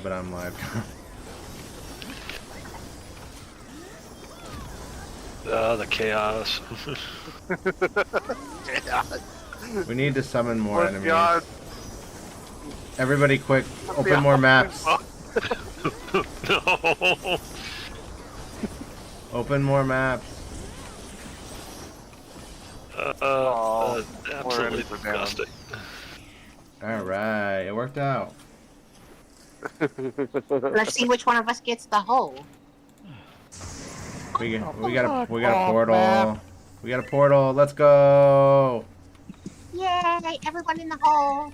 but I'm live. The chaos. We need to summon more Oh, enemies. God. Everybody quick, open more maps. No. Open more maps. Oh, Absolutely we're down. disgusting. Alright, it worked out. Let's see which one of us gets the hole. We got a off, portal. map. We got a portal. Let's go. Yay! Everyone in the hole.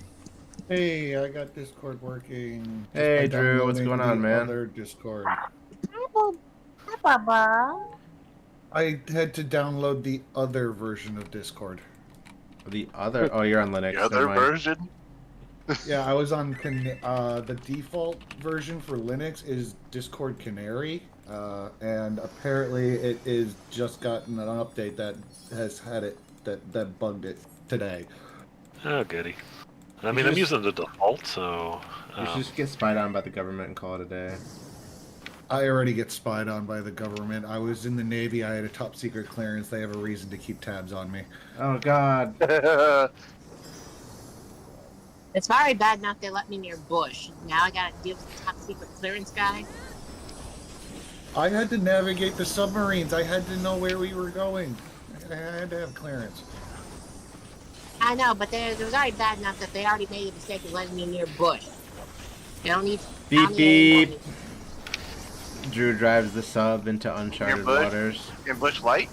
Hey, I got Discord working. Just Hey, by Drew, what's downloading going on, the man? Other Discord. Hi, Bubba. I had to download the other version of Discord. The other? Oh, you're on Linux. The other never mind. version? Yeah, I was on the default version for Linux is Discord Canary, and apparently it is just gotten an update that has had it that bugged it today. Oh, goody. I mean, I'm using the default, so... You should just get spied on by the government and call it a day. I already get spied on by the government. I was in the Navy. I had a top secret clearance. They have a reason to keep tabs on me. Oh, God. It's very bad enough they let me near Bush. Now I gotta deal with the top secret clearance guy. I had to navigate the submarines. I had to know where we were going. I had to have clearance. I know, but it was already bad enough that they already made the mistake of letting me near Bush. They don't need. I don't Beep, need any beep. more. Drew drives the sub into uncharted Bush? waters. In Bush Light?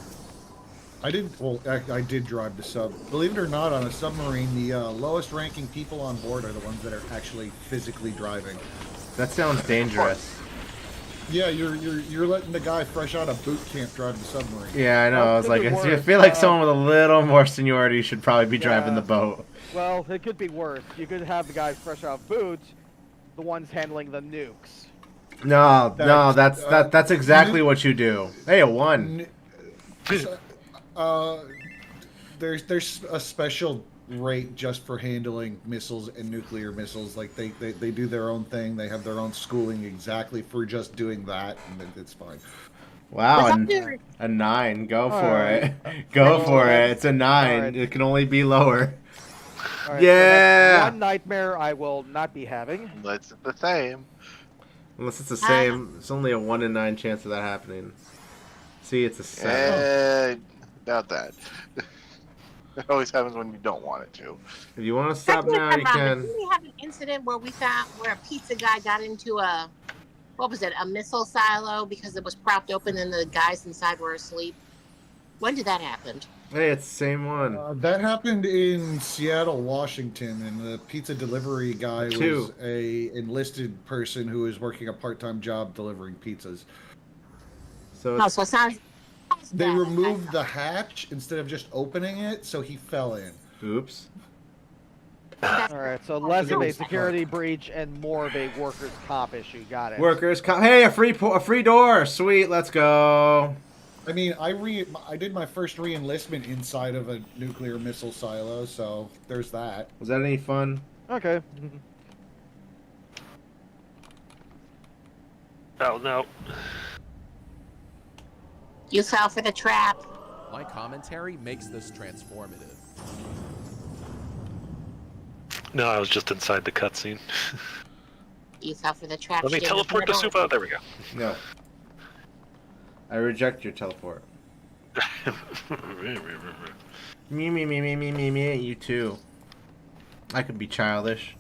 I did drive the sub. Believe it or not, on a submarine, the lowest ranking people on board are the ones that are actually physically driving. That sounds dangerous. Yeah, you're letting the guy fresh out of boot camp drive the submarine. Yeah, I know. I was like, Could be I worse. feel like someone with a little more seniority should probably be driving the boat. Well, it could be worse. You could have the guys fresh out of boots, the ones handling the nukes. No, that's exactly what you do. Hey, a one. There's a special rate just for handling missiles and nuclear missiles. Like they do their own thing. They have their own schooling exactly for just doing that, and it's fine. Wow, Was that a 9. Go for Alright. it. Go for it. It's a 9. Alright. It can only be lower. All right, Yeah! So that's one nightmare I will not be having. It's the same. Unless it's the same. It's only a 1 in 9 chance of that happening. See, it's a 7. Doubt that. It always happens when you don't want it to. If you want to stop now, you can. Didn't we have an incident where where a pizza guy got into a missile silo because it was propped open and the guys inside were asleep? When did that happen? Hey, it's the same one. That happened in Seattle, Washington, and the pizza delivery guy was a enlisted person who was working a part-time job delivering pizzas. So No, it's, so it sounds. They removed the hatch instead of just opening it, so he fell in. oops. All right, so less of a Sounds security breach and more of a workers' comp issue. Got it. Workers come. Hey, a free door. Sweet, let's go. I mean, I did my first re-enlistment inside of a nuclear missile silo, so there's that. Was that any fun? Okay. Oh, no. You fell for the trap. My commentary makes this transformative. No, I was just inside the cutscene. You fell for the trap. Let me She didn't teleport to open the Supa. There we go. No. I reject your teleport. Me. You too. I could be childish.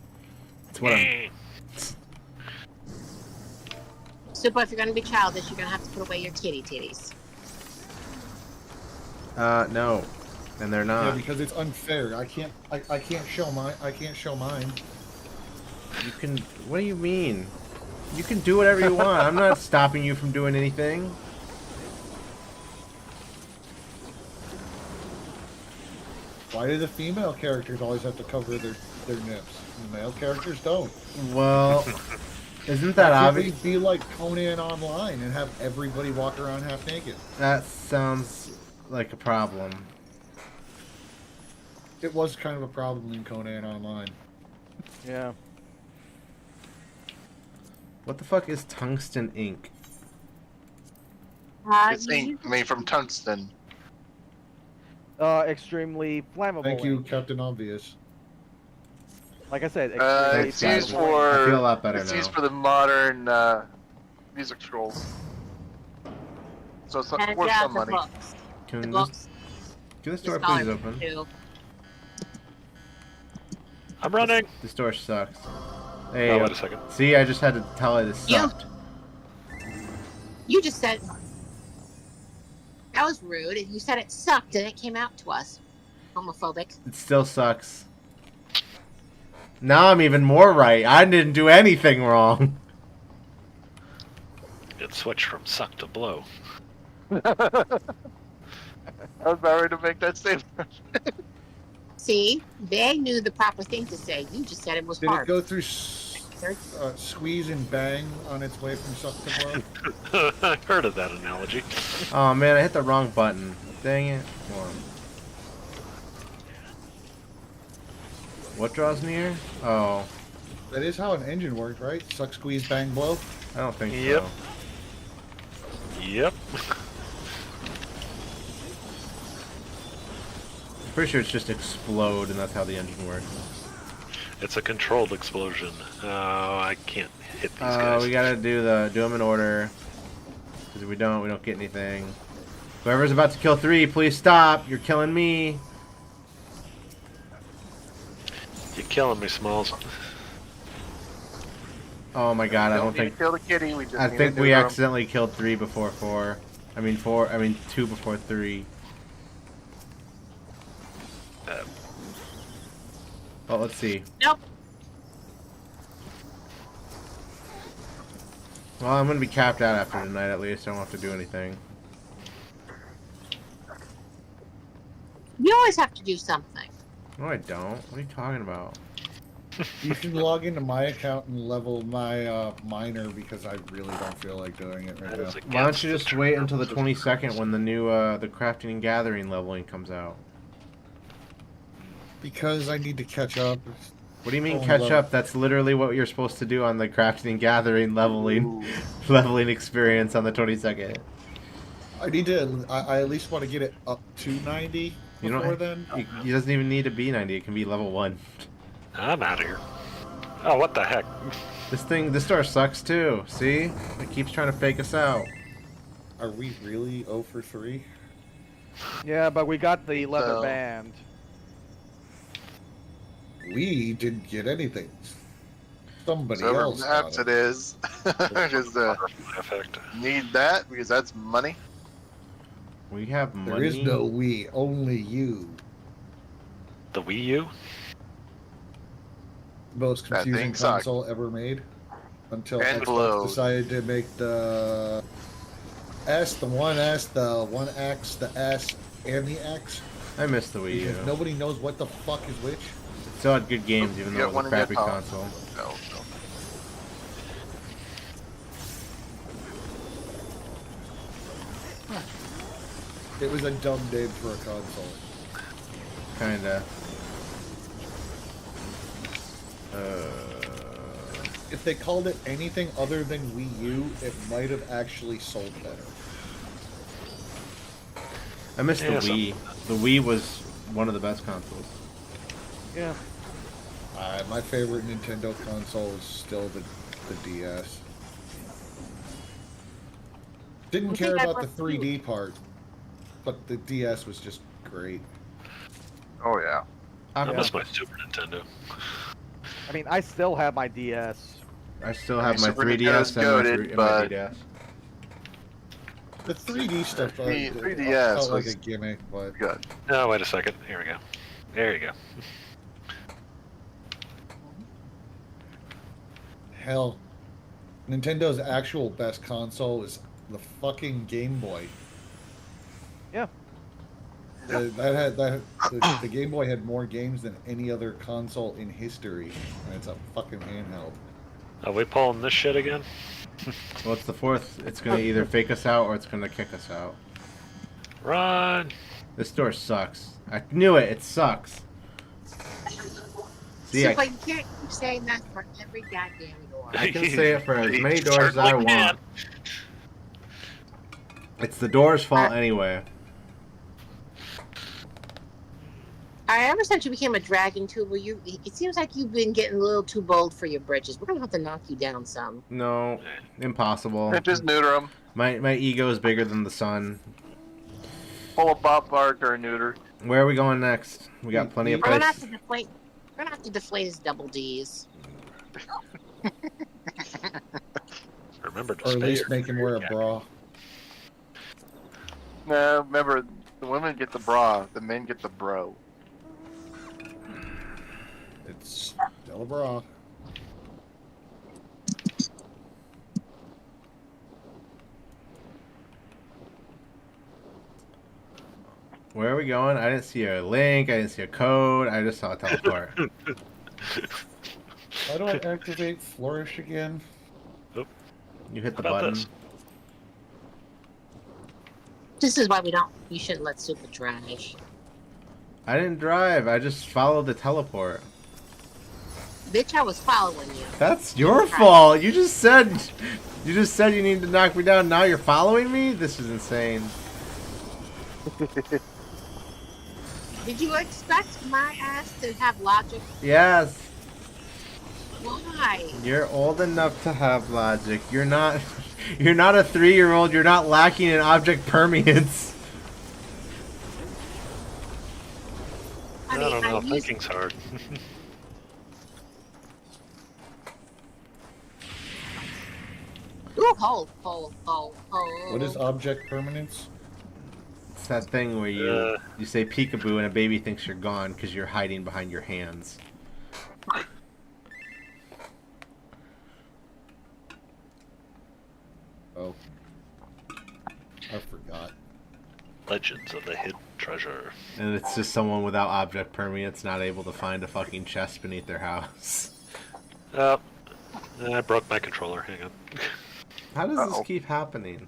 That's what I'm. Super, if you're gonna be childish, you're gonna have to put away your titties. No. And they're Yeah, not. because it's unfair. I can't show mine. I can't show mine. You can. What do you mean? You can do whatever you want. I'm not stopping you from doing anything. Why do the female characters always have to cover their nips? The male characters don't. Well, isn't that Why can't obvious? they be like Conan Online and have everybody walk around half naked? That sounds like a problem. It was kind of a problem in Conan Online. Yeah. What the fuck is tungsten ink? It's ink made from tungsten. Extremely flammable. Thank you, ink. Captain Obvious. Like I said, It's extremely used guys. for. I feel a lot better It's now. used for the modern music scrolls. So it's And worth some the money. books. Can The this, books. can this the door scholars please open? too. I'm running. This door sucks. Hey, Oh, wait a second. see, I just had to tell it it sucked. You just said that was rude. You said it sucked, and it came out to us. Homophobic. It still sucks. Now I'm even more right. I didn't do anything wrong. It switched from suck to blow. I was about ready to make that statement. See, they knew the proper thing to say. You just said it was Did hard. it go through Sir. squeeze and bang on its way from suck to blow? I heard of that analogy. Oh man, I hit the wrong button. Dang it. Come on. What draws near? Oh, That is how an engine works, right? Suck, squeeze, bang, blow. I don't think Yep. so. Yep. I'm pretty sure it's just explode, and that's how the engine works. It's a controlled explosion. Oh, I can't hit these guys. We gotta do them in order. Because if we don't get anything. Whoever's about to kill 3, please stop. You're killing me. You're killing me, Smalls. Oh my god, I Don't don't need think. to kill the kitty. We just I need think to we do them. accidentally killed 3 before 4. I mean 2 before 3. Well, let's see. Nope. Well, I'm gonna be capped out after tonight at least. I don't have to do anything. You always have to do something. No, I don't. What are you talking about? You can log into my account and level my miner because I really don't feel like doing it right That now. is Why don't against you just wait until the 22nd when the new the crafting and gathering leveling comes out? Because I need to catch up. What do you mean Oh, catch level. up? That's literally what you're supposed to do on the crafting and gathering leveling experience on the 22nd. I need to. I at least want to get it up to 90 You don't- before then. It doesn't even need to be 90. It can be level 1. I'm out of here. Oh, what the heck? This door sucks too. See? It keeps trying to fake us out. Are we really 0 for 3? Yeah, but we got the leather So- band. We didn't get anything. Somebody So else got perhaps it. it is. Just Butterfly effect. need that because that's money. We have money. There is no we, only you. The Wii U? Most That confusing thing sucked. console ever made. Until And Xbox blows. decided to make the S, the 1S, the 1X, the S, and the X. I miss the Wii U. Because nobody knows what the fuck is which. It still had good games even You though got it one was a in your crappy top. console. No, no. It was a dumb name for a console. Kinda. If they called it anything other than Wii U, it might have actually sold better. I miss Yeah, the Wii. The Wii was one of the best consoles. Yeah. My favorite Nintendo console is still the DS. Didn't I care think I about the was too. 3D part, but the DS was just great. Oh yeah. I Yeah. miss my Super Nintendo. I mean, I still have my DS. I still have my Super 3DS Nintendo's and goated, my but- DS. The 3D stuff The it 3DS felt like was- a gimmick, but Good. Oh, wait a second. Here we go. There you go. hell, Nintendo's actual best console is the fucking Game Boy. Yeah. The Game Boy had more games than any other console in history, and it's a fucking handheld. Are we pulling this shit again? Well, it's the 4th. It's gonna either fake us out or it's gonna kick us out. Run! This door sucks. I knew it. It sucks. See, So, but you can't keep saying that for every goddamn door. I can say it for as many You doors as I certainly can. want. It's the door's fault anyway. Ever since you became a dragon tuber, it seems like you've been getting a little too bold for your britches. We're gonna have to knock you down some. No, impossible. Just neuter him. My ego is bigger than the sun. Pull a Bob Barker and neuter. Where are we going next? We got plenty of We're gonna have places. to deflate. We're gonna have to deflate his double D's. Remember to Or at stay least here. make him wear a bra. No, remember, the women get the bra, the men get the bro. It's still a bra. Where are we going? I didn't see a link. I didn't see a code. I just saw a teleport. How do I activate Flourish again? You hit the How about button. this? This is why you shouldn't let Super trash. I didn't drive. I just followed the teleport. Bitch, I was following you. That's your fault. You just said you need to knock me down. Now you're following me? This is insane. Did you expect my ass to have logic? Yes. Why? You're old enough to have logic. You're not a 3-year-old. You're not lacking in object permanence. I don't know. Thinking's hard. Ooh, hole. What is object permanence? It's that thing where you say peekaboo and a baby thinks you're gone because you're hiding behind your hands. Oh. I forgot. Legends of the Hidden Treasure. And it's just someone without object permanence not able to find a fucking chest beneath their house. I broke my controller. Hang on. How does this Uh-oh. keep happening?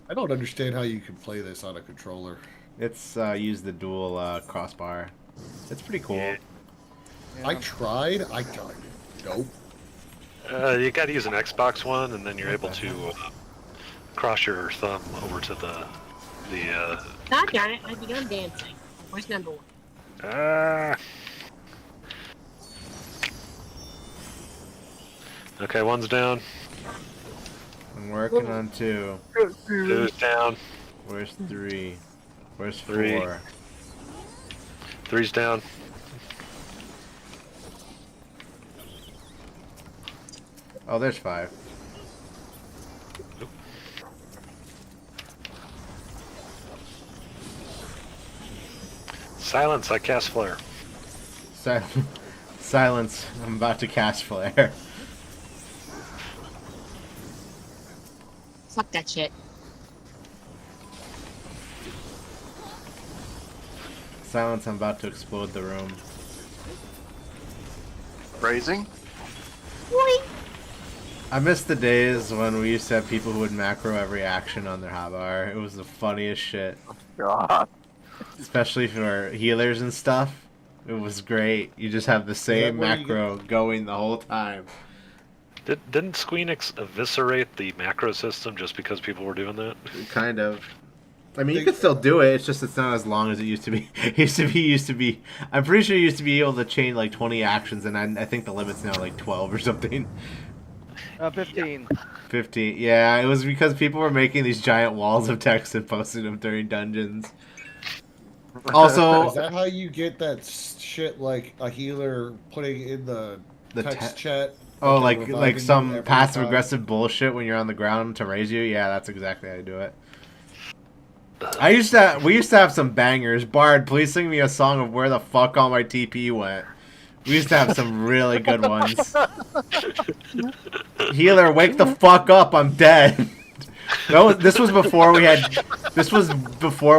I don't understand how you can play this on a controller. It's use the dual crossbar. It's pretty cool. Yeah. I tried. I died. Nope. You gotta use an Xbox One, and then you're able to cross your thumb over to the God darn it, I've begun dancing. Where's number one? Okay, one's down. I'm working on 2. Two's down. Where's 3? Where's 4? 3. Three's down. Oh, there's 5. Silence, I cast flare. Silence. I'm about to cast flare. Fuck that shit. Silence. I'm about to explode the room. Raising? Boing. I miss the days when we used to have people who would macro every action on their hotbar. It was the funniest shit. God. Especially for healers and stuff. It was great. You just have the same where you macro going the whole time. Didn't Squeenix eviscerate the macro system just because people were doing that? Kind of. I mean, you could still do it. It's just it's not as long as it used to be. It used to be. I'm pretty sure you used to be able to chain like 20 actions, and I think the limit's now like 12 or something. 15. 15. Yeah, it was because people were making these giant walls of text and posting them during dungeons. Is Also, that how you get that shit like a healer putting in the text chat? oh, that they're like reviving you some every passive time? aggressive bullshit when you're on the ground to raise you. Yeah, that's exactly how you do it. We used to have some bangers. Bard, please sing me a song of where the fuck all my TP went. We used to have some really good ones. Healer, wake the fuck up! I'm dead. This was before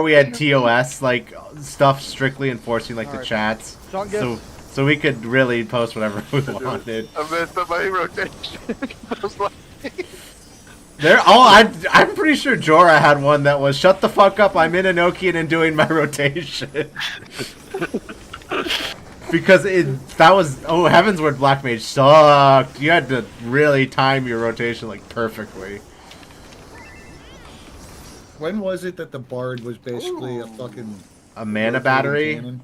we had TOS, like stuff strictly enforcing like the Alright. chats. Chungus. So we could really post whatever we wanted. I messed up my rotation. I was like, I'm pretty sure Jorah had one that was shut the fuck up. I'm in Enochian and doing my rotation. Because Heaven's Word Black Mage sucked. You had to really time your rotation like perfectly. When was it that the Bard was basically a Ooh. fucking A mana battery. cannon?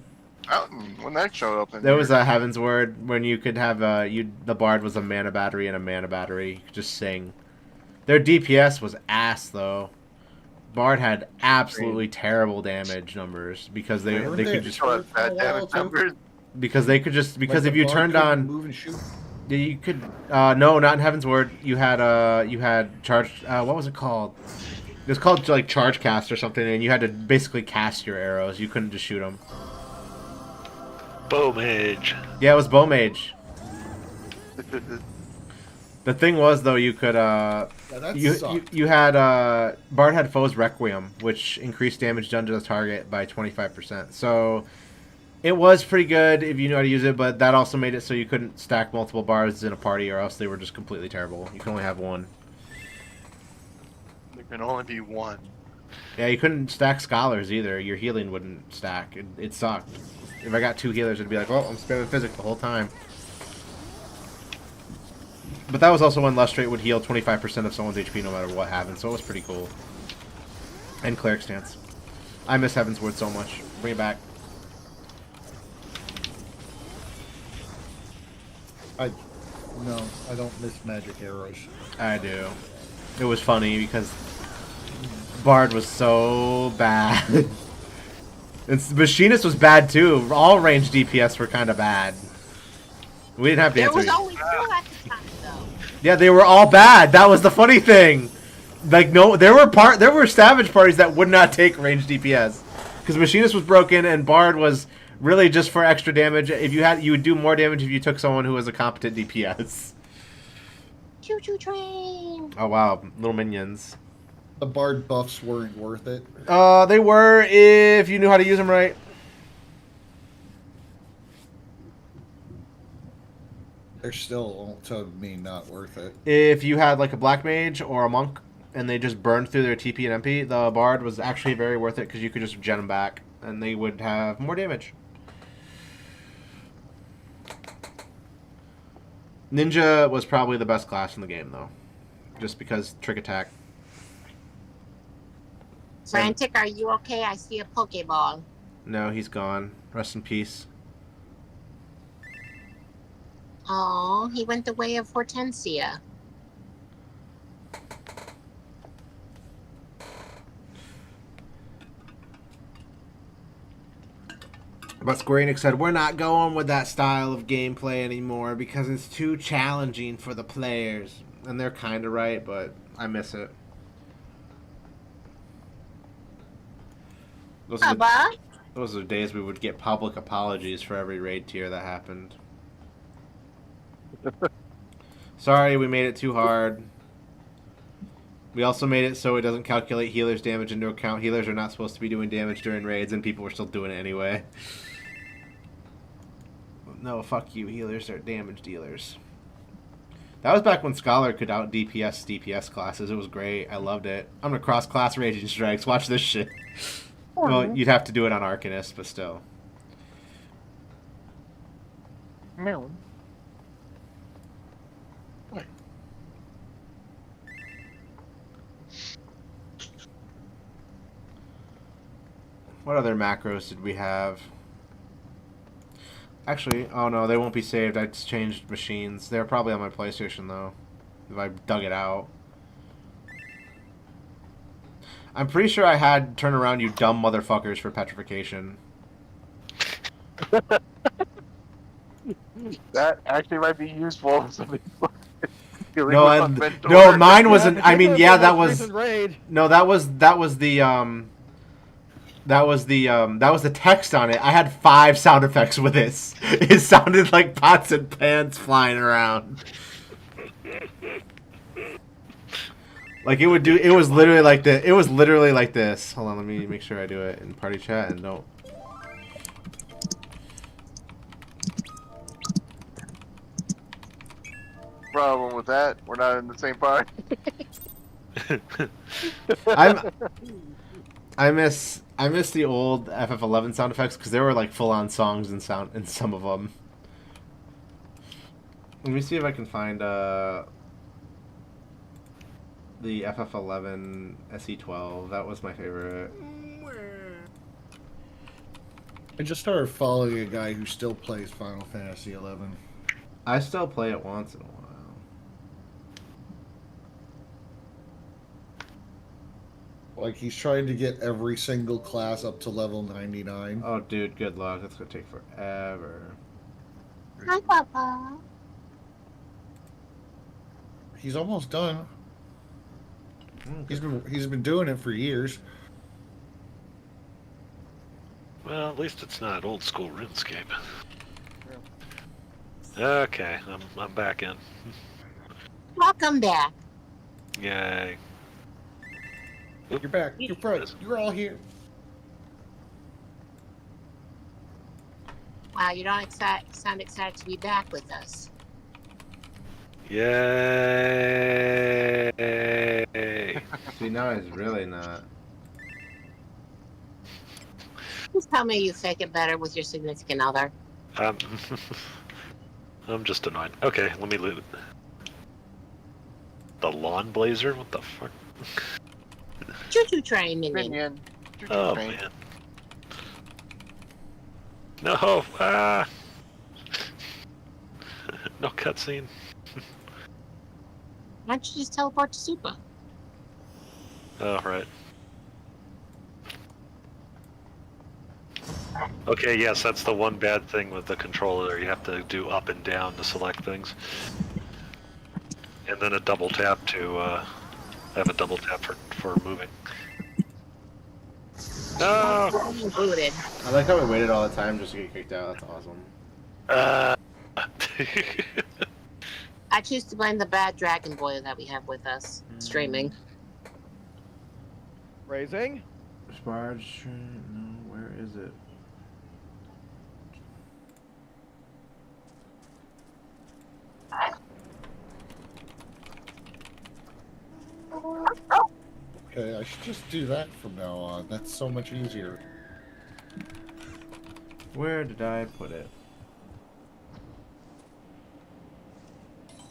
When that showed up in There was here. a Heaven's Word when you could have the Bard was a mana battery and a mana battery. You could just sing. Their DPS was ass though. Bard had absolutely terrible damage numbers because they Weren't they they could just Show us for a bad while, damage too? numbers. because they could just because Like, if the you Bard turned couldn't on move and shoot. you could no, not in Heaven's Word. You had charge what was it called? It was called like charge cast or something, and you had to basically cast your arrows. You couldn't just shoot them. Bow mage. Yeah, it was bow mage. The thing was though, you could Yeah, that sucked. you had Bard had Foe's Requiem, which increased damage done to the target by 25%. So it was pretty good if you knew how to use it, but that also made it so you couldn't stack multiple Bards in a party, or else they were just completely terrible. You could only have one. There can only be one. Yeah, you couldn't stack Scholars either. Your healing wouldn't stack. It sucked. If I got 2 healers, it'd be like, oh, I'm spamming Physic the whole time. But that was also when Lustrate would heal 25% of someone's HP no matter what happened, so it was pretty cool. And Cleric Stance. I miss Heaven's Word so much. Bring it back. No, I don't miss magic arrows. I do. It was funny because Bard was so bad. And Machinist was bad too. All range DPS were kind of bad. We didn't have to There answer. was only 2 at the time, though. Yeah, they were all bad. That was the funny thing. Like no, there were Savage parties that would not take range DPS because Machinist was broken and Bard was really just for extra damage. If you would do more damage if you took someone who was a competent DPS. Choo choo train. Oh wow, little minions. The Bard buffs weren't worth it. They were if you knew how to use them right. They're still, to me, not worth it. If you had like a black mage or a monk and they just burned through their TP and MP, the Bard was actually very worth it because you could just gen them back and they would have more damage. Ninja was probably the best class in the game though, just because trick attack. Frantic, are you okay? I see a Pokeball. No, he's gone. Rest in peace. Oh, he went the way of Hortensia. But Square Enix said, we're not going with that style of gameplay anymore because it's too challenging for the players. And they're kind of right, but I miss it. Bubba? Those are the days we would get public apologies for every raid tier that happened. Sorry, we made it too hard. We also made it so it doesn't calculate healers' damage into account. Healers are not supposed to be doing damage during raids, and people were still doing it anyway. No, fuck you. Healers are damage dealers. That was back when Scholar could out DPS classes. It was great. I loved it. I'm gonna cross-class Raging Strikes. Watch this shit. Well, you'd have to do it on Arcanist, but still. Meow. What other macros did we have? Actually, oh no, they won't be saved. I just changed machines. They're probably on my PlayStation, though. If I dug it out. I'm pretty sure I had Turn Around You Dumb Motherfuckers for Petrification. That actually might be useful. No, mine wasn't. I mean, yeah, that was. Raid. No, that was the That was the text on it. I had 5 sound effects with this. It sounded like pots and pans flying around. Like it would do. It was literally like the. It was literally like this. Hold on, let me make sure I do it in party chat and don't. Problem with that, we're not in the same party. I miss the old FF11 sound effects because there were like full on songs in some of them. Let me see if I can find the FF11 SE12. That was my favorite. I just started following a guy who still plays Final Fantasy 11. I still play it once in a while. Like, he's trying to get every single class up to level 99. Oh, dude, good luck. That's gonna take forever. Hi, Papa. He's almost done. He's been doing it for years. Well, at least it's not old school RuneScape. Okay, I'm back in. Welcome back. Yay. You're back. You're friends. You're all here. Wow, you don't sound excited to be back with us. Yay! See, now he's really not. Please tell me you fake it better with your significant other. I'm just annoyed. Okay, let me loot. The lawn blazer? What the fuck? Choo-choo train, minion. Minion. Oh Train. man. No! Ah! No cutscene. Why don't you just teleport to Super? Oh, right. Okay, yes, that's the one bad thing with the controller. You have to do up and down to select things. And then a double tap to, have a double tap for moving. No! Being booted. I like how we waited all the time just to get kicked out. That's awesome. I choose to blame the bad Dragon Boy that we have with us, streaming. Raising. Sparge. No, where is it? Okay, I should just do that from now on. That's so much easier. Where did I put it?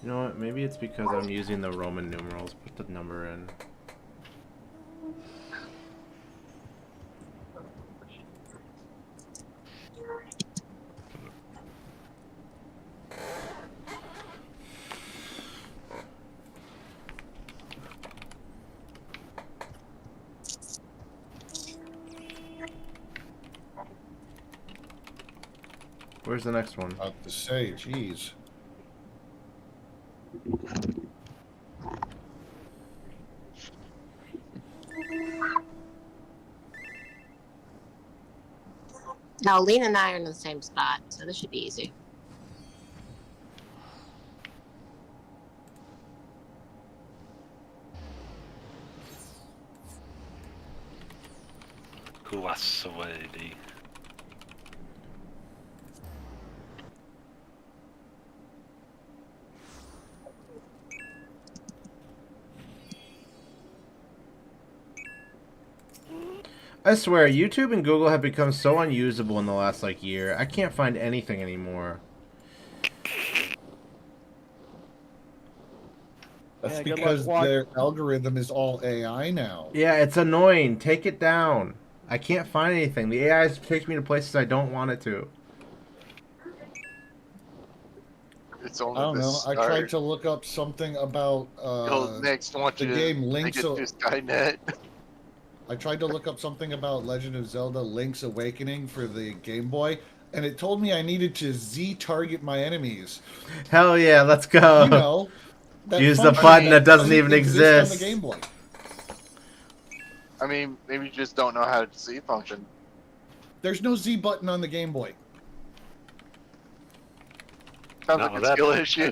You know what? Maybe it's because I'm using the Roman numerals. Put the number in. Where's the next one? About to say, jeez. No, Lena and I are in the same spot, so this should be easy. Kuwasawadi. I swear, YouTube and Google have become so unusable in the last like year. I can't find anything anymore. That's Yeah, good luck because walk- their algorithm is all AI now. Yeah, it's annoying. Take it down. I can't find anything. The AI takes me to places I don't want it to. It's I only don't the know. I start. tried to look up something about Next, I want the you game to Link's take it to Skynet. I tried to look up something about Legend of Zelda Link's Awakening for the Game Boy, and it told me I needed to Z-target my enemies. Hell yeah, let's go. You know, that Use the function button that doesn't even on exist. the Game Boy. I mean, maybe you just don't know how to see function. There's no Z button on the Game Boy. Sounds No, like a that- skill issue.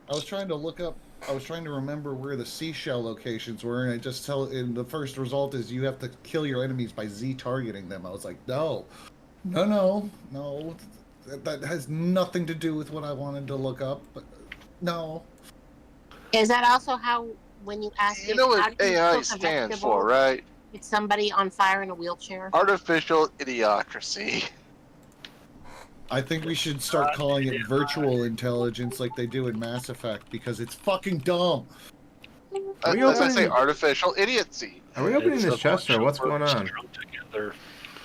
I was trying to remember where the seashell locations were, and and the first result is you have to kill your enemies by Z-targeting them. I was like, no. That has nothing to do with what I wanted to look up. But no. Is that also how when you ask You if know how what do you AI cook a stands vegetable, for, right? it's somebody on fire in a wheelchair? Artificial idiocracy. I think we should start calling it virtual intelligence like they do in Mass Effect because it's fucking dumb. Are we That's why I say opening- artificial idiocy. Are we opening It's this a chest or bunch of what's going words on? strung together.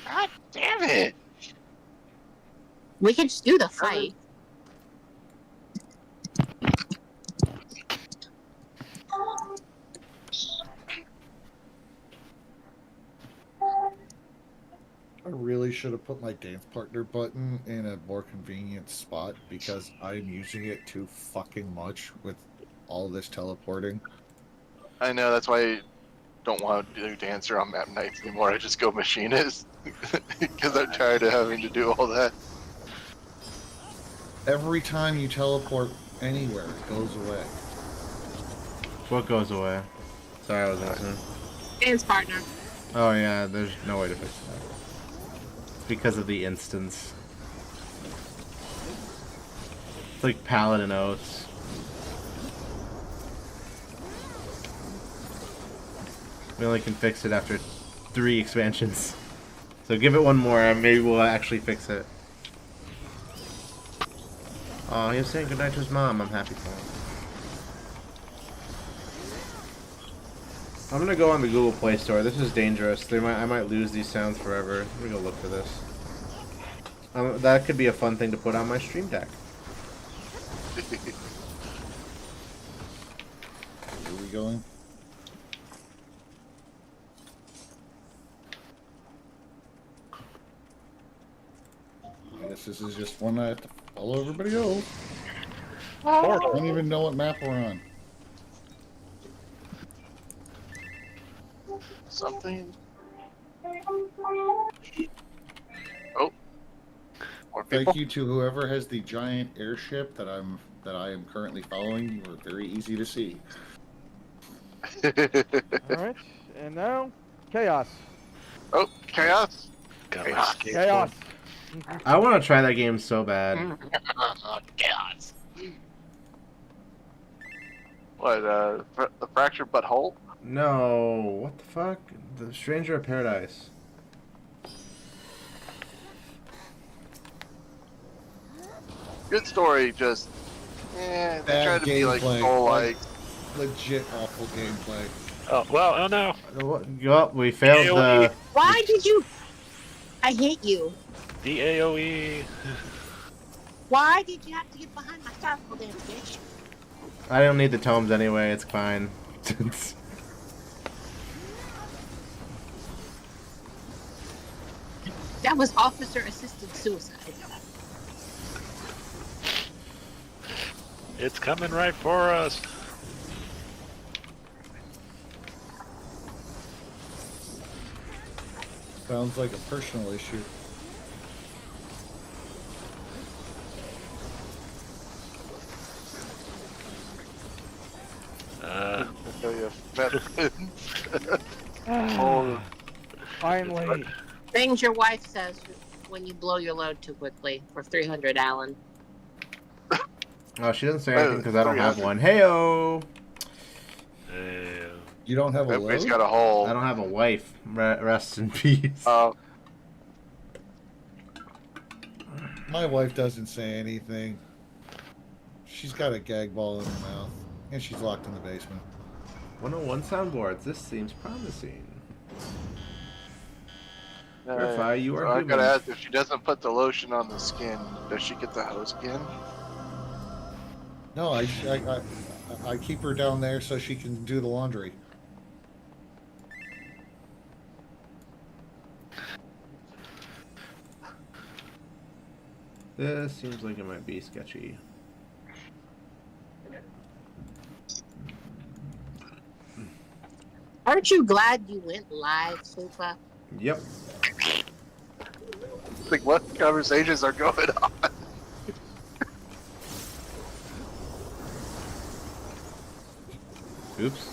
God damn it! We could just do the fight. I really should have put my dance partner button in a more convenient spot because I'm using it too fucking much with all this teleporting. I know, that's why I don't want to do Dancer on map nights anymore. I just go Machinist. Because I'm tired of having to do all that. Every time you teleport anywhere, it goes away. What goes away? Sorry, I was listening. Dance partner. Oh yeah, there's no way to fix that. Because of the instance. It's like Paladin Oaths. We only can fix it after 3 expansions. So give it one more and maybe we'll actually fix it. Oh, he was saying goodnight to his mom. I'm happy for him. I'm gonna go on the Google Play Store. This is dangerous. I might lose these sounds forever. Let me go look for this. That could be a fun thing to put on my Stream Deck. Where are we going? I guess this is just one I have to follow everybody else. I don't even know what map we're on. Something. More people. Thank you to whoever has the giant airship that I am currently following. You are very easy to see. Alright, and now, Chaos. Oh, chaos. Got my Chaos. skateboard. Chaos. I want to try that game so bad. Chaos. What, the fractured butthole? No, what the fuck? The Stranger of Paradise. Good story, just... they Bad tried to be like gameplay. soul-like. Legit awful gameplay. Oh, well, oh no. Well, we failed the... Why did you? I hate you. The AoE. Why did you have to get behind my circle, damn bitch? I don't need the tomes anyway, it's fine. That was officer-assisted suicide. It's coming right for us. Sounds like a personal issue. Uh, I'll show you veterans. Oh, Finally. Things your wife says when you blow your load too quickly for 300, Alan. Oh, she doesn't say anything because I don't have one. Heyo! You don't have a everybody's load? got a hole. I don't have a wife. Rest in peace. My wife doesn't say anything. She's got a gag ball in her mouth. And she's locked in the basement. 101 soundboards. This seems promising. Verify you are I human. gotta ask, if she doesn't put the lotion on the skin, does she get the hoe skin? No, I keep her down there so she can do the laundry. This seems like it might be sketchy. Aren't you glad you went live, Super? Yep. Like, what conversations are going on? Oops.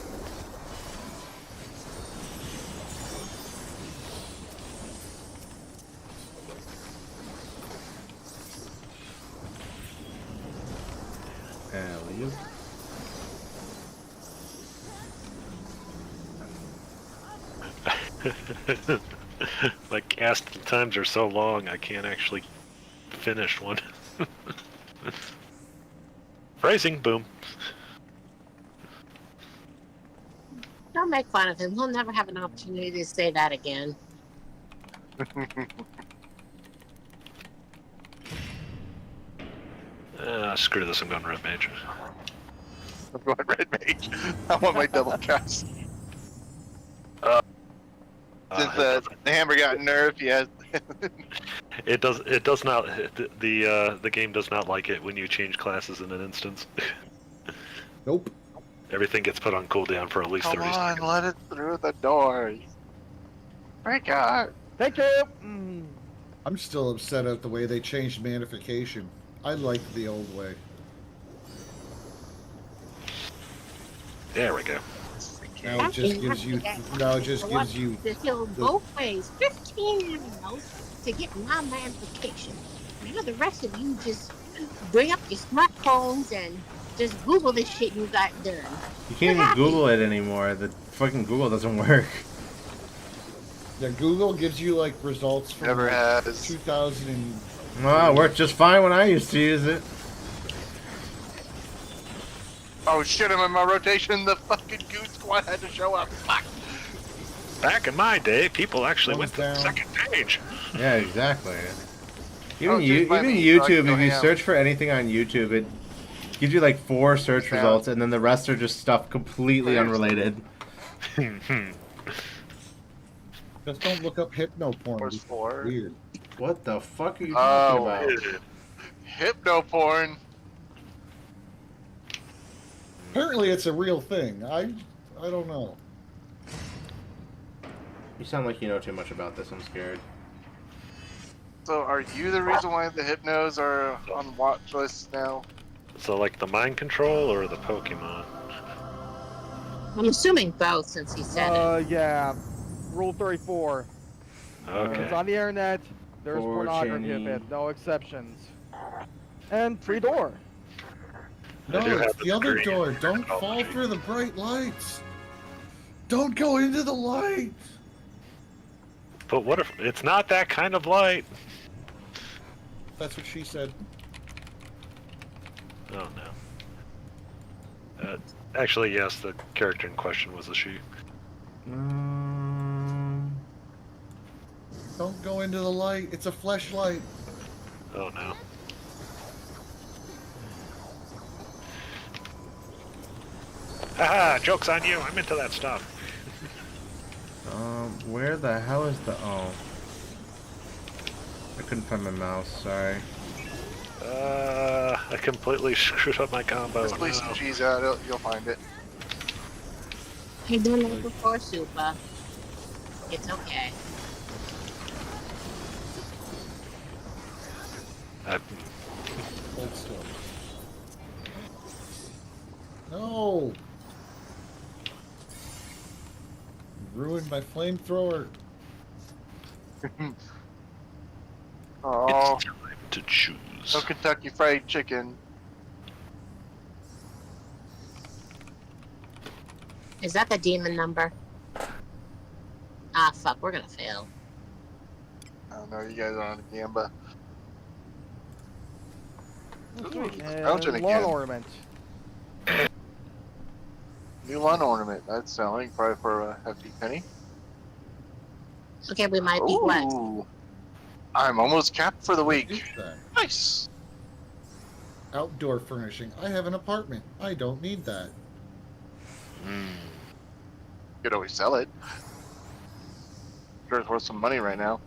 Alley-oop. My cast times are so long, I can't actually finish one. Phrasing, boom. Don't make fun of him. He'll never have an opportunity to say that again. Screw this, I'm going Red Mage. I'm going Red Mage. I want my double cast. Since the hammer got nerfed, yeah. It does not. The game does not like it when you change classes in an instance. Nope. Everything gets put on cooldown for at least Come 30 on, seconds. let it through the door. Break out. Thank you. Mm. I'm still upset at the way they changed manification. I liked the old way. There we go. Now it just gives you. Now it just gives you. To heal both ways, 15 miles to get my magnification. Now the rest of you just bring up your smartphones and just Google this shit you got done. You can't even Google it anymore. The fucking Google doesn't work. Yeah, Google gives you like results from Never like, has. 2000 and. Well, it worked just fine when I used to use it. Oh shit, I'm in my rotation. The fucking Goon Squad had to show up. Fuck. Back in my day, people actually went Thumbs to the down. second page. Yeah, exactly. Oh, Even dude, my even knee, so I can YouTube, go if you ham. search for anything on YouTube, it gives you like 4 search Yeah. results, and then the rest are just stuff completely Clear. unrelated. Just don't look up hypno porn. Where's It's 4? weird. What the fuck are you talking Oh. about? Hypno porn. Apparently, it's a real thing. I don't know. You sound like you know too much about this. I'm scared. So are you the reason why the Hypnos are on watch lists now? So, like the mind control or the Pokemon? I'm assuming both since he said it. Yeah. Rule 34. It's Okay. on the internet. There's For pornography Cheney. of it. No exceptions. And free door. No, I do have it's the other degree door. in Don't fall technology. through the bright lights. Don't go into the light. But what if it's not that kind of light? That's what she said. Oh no. Actually, yes, the character in question was a she. Don't go into the light. It's a fleshlight. Oh no. Haha, joke's on you, I'm into that stuff. Where the hell is the... Oh. I couldn't find my mouse, sorry. I completely screwed up my combo. Just leave some No. cheese out, you'll find it. I've done that before, Super. It's okay. Hold still. No. Ruined my flamethrower. Oh, It's time to choose. no Kentucky Fried Chicken. Is that the demon number? Ah, fuck, we're gonna fail. I don't know, you guys are on the Gamba. And Belgian lawn again. ornament. New lawn ornament. That's selling probably for a hefty penny. Okay, we might be what? Ooh. I'm almost capped for the What is week. that? Nice. Outdoor furnishing. I have an apartment. I don't need that. Could always sell it. Sure, it's worth some money right now.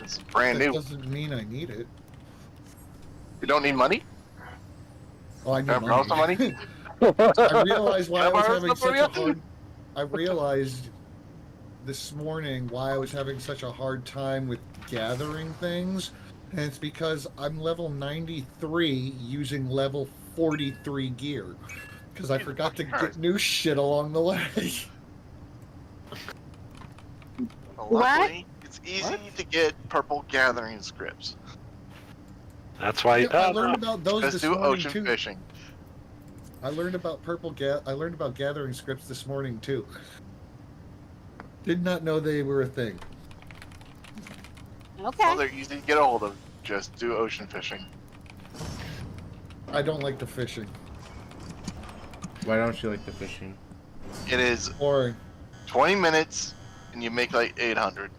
It's brand That new. doesn't mean I need it. You don't need money? Oh, I need Can I borrow some money? I realized why I Can was borrow having some such money? a hard. I realized this morning why I was having such a hard time with gathering things, and it's because I'm level 93 using level 43 gear because I forgot to get new shit along the way. Luckily, it's easy to get purple gathering scripts. That's why. Yeah, I learned about those Let's this do morning ocean too. fishing. I learned about I learned about gathering scripts this morning too. Did not know they were a thing. Well, Okay. they're easy to get a hold of. Just do ocean fishing. I don't like the fishing. Why don't you like the fishing? It is Boring. 20 minutes, and you make like 800.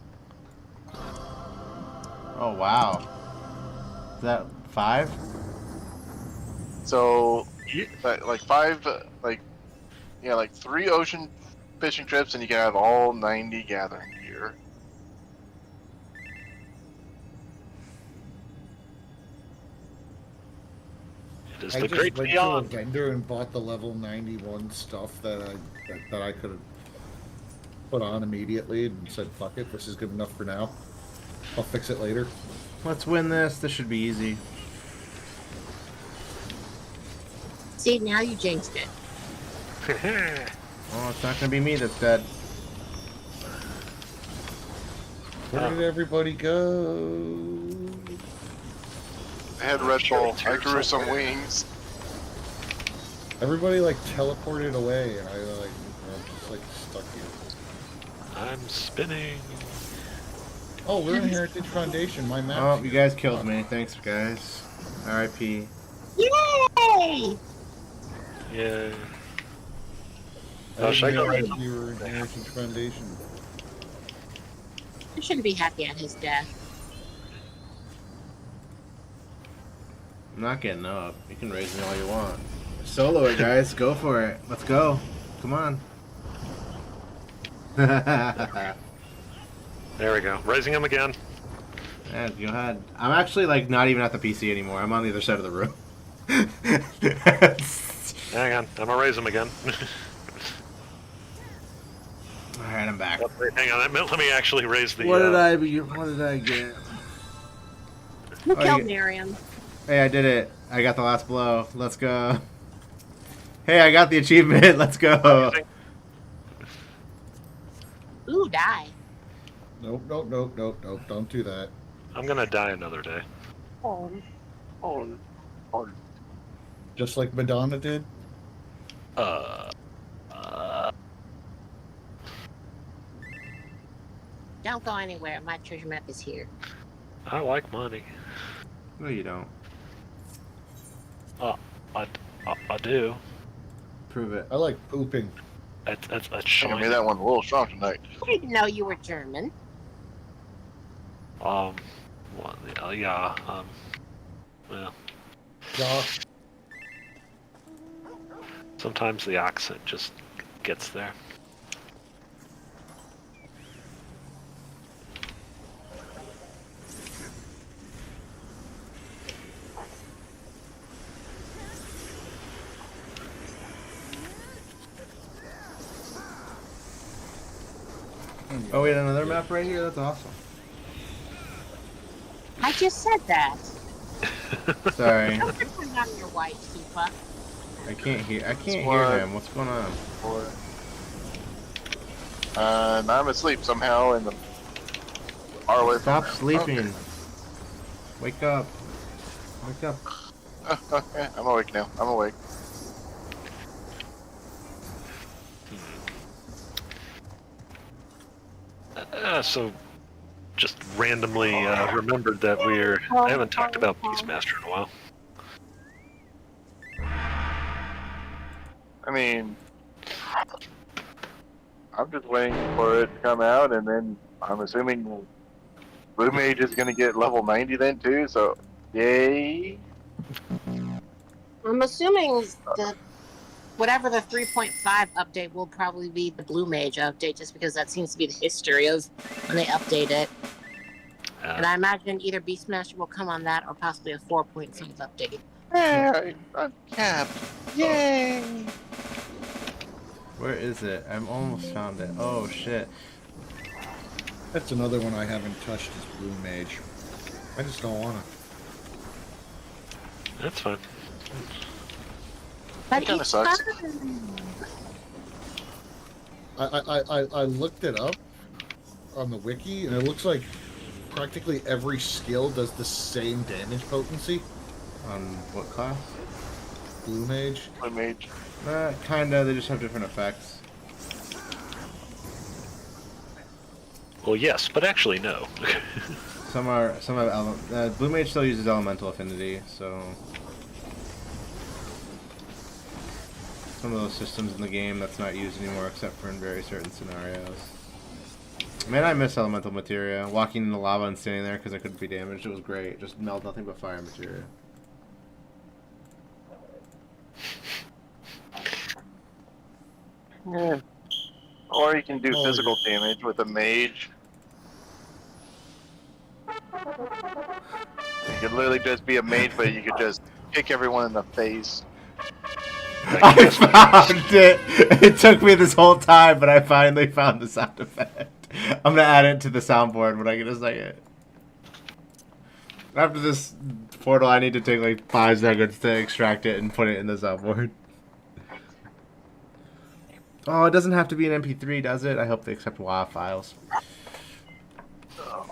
Oh wow. Is that 5? So, like 5, like 3 ocean fishing trips, and you can have all 90 gathering gear. It is I the just great went beyond. to a vendor and bought the level 91 stuff that I could have put on immediately and said, "Fuck it, this is good enough for now. I'll fix it later." Let's win this. This should be easy. See, now you jinxed it. Oh, it's not gonna be me that's dead. Where did everybody go? I had Red Bull. I grew some wings. Everybody like teleported away, and I'm just like stuck here. I'm spinning. Oh, we're in Heritage Foundation. My map. Oh, you guys killed me. Thanks, guys. R.I.P. Yay! Yeah. I Oh, should I didn't go realize right? you were in Heritage Foundation. You shouldn't be happy at his death. I'm not getting up. You can raise me all you want. Solo it, guys. Go for it. Let's go. Come on. Yeah, There we go. Raising him again. go ahead. I'm actually like not even at the PC anymore. I'm on the other side of the room. Hang on. I'm gonna raise him again. Alright, I'm back. Hang on. Let me actually raise the. What did I get? Who Oh, killed you- Miriam? Hey, I did it. I got the last blow. Let's go. Hey, I got the achievement. Let's go. Ooh, die. Nope, nope, nope, nope, nope. Don't do that. I'm gonna die another day. Oh, Just like Madonna did. Uh. Don't go anywhere. My treasure map is here. I like money. No, you don't. I do. Prove it. I like pooping. That's I made shiny. that one a little strong tonight. I didn't know you were German. Well, yeah. Well, Yeah. sometimes the accent just gets there. Oh, we had another map right here? That's awesome. I just said that. Sorry. Don't pretend I'm your wife, Tifa. I can't hear What? him. What's going on? Now I'm asleep somehow in the far away from Stop him. sleeping. Wake up. Wake up. Okay, I'm awake now. I'm awake. So, just randomly remembered that I haven't talked about Beastmaster in a while. I mean, I'm just waiting for it to come out, and then I'm assuming Blue Mage is going to get level 90 then too, so yay. I'm assuming that whatever the 3.5 update will probably be the Blue Mage update, just because that seems to be the history of when they update it. And I imagine either Beastmaster will come on that or possibly a 4.5 update. Yeah, I'm capped. Yay! Where is it? I'm almost found it. Oh shit. That's another one I haven't touched is Blue Mage. I just don't wanna. That's fine. But Kinda it's sucks. fun. I looked it up on the wiki, and it looks like practically every skill does the same damage potency. On what class? Blue Mage. Blue Mage. Kinda. They just have different effects. Well, yes, but actually no. Some have Blue Mage still uses elemental affinity, so some of those systems in the game that's not used anymore except for in very certain scenarios. Man, I miss elemental materia. Walking in the lava and standing there because I couldn't be damaged. It was great. Just melt nothing but fire materia. Yeah. Or you can do physical damage with a mage. You could literally just be a mage, but you could just kick everyone in the face. I found it! It took me this whole time, but I finally found the sound effect. I'm gonna add it to the soundboard when I get a second. After this portal, I need to take like 5 seconds to extract it and put it in the soundboard. Oh, it doesn't have to be an MP3, does it? I hope they accept WAV files. So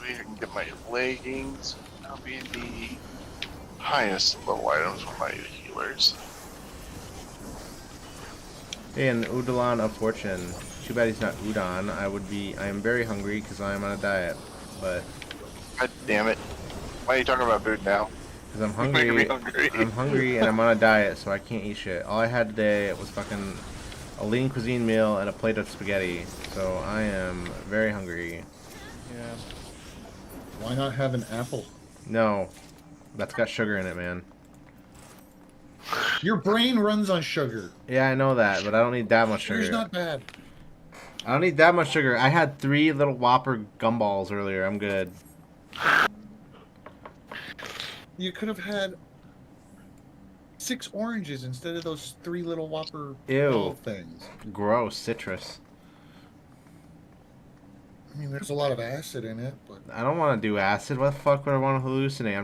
here I can get my leggings. I'll be the highest level items for my healers. Hey, an Udalon of Fortune. Too bad he's not Udon. I am very hungry because I am on a diet. But God damn it. Why are you talking about food now? because I'm You're making me hungry. hungry. I'm hungry and I'm on a diet, so I can't eat shit. All I had today was fucking a lean cuisine meal and a plate of spaghetti. So I am very hungry. Yeah. Why not have an apple? No, that's got sugar in it, man. Your brain runs on sugar. Yeah, I know that, but I don't need that much Sugar's sugar. not bad. I don't need that much sugar. I had 3 little Whopper gumballs earlier. I'm good. You could have had 6 oranges instead of those 3 little Whopper Ew. ball things. Gross. Citrus. I mean, there's a lot of acid in it, but I don't want to do acid. What the fuck would I want to hallucinate?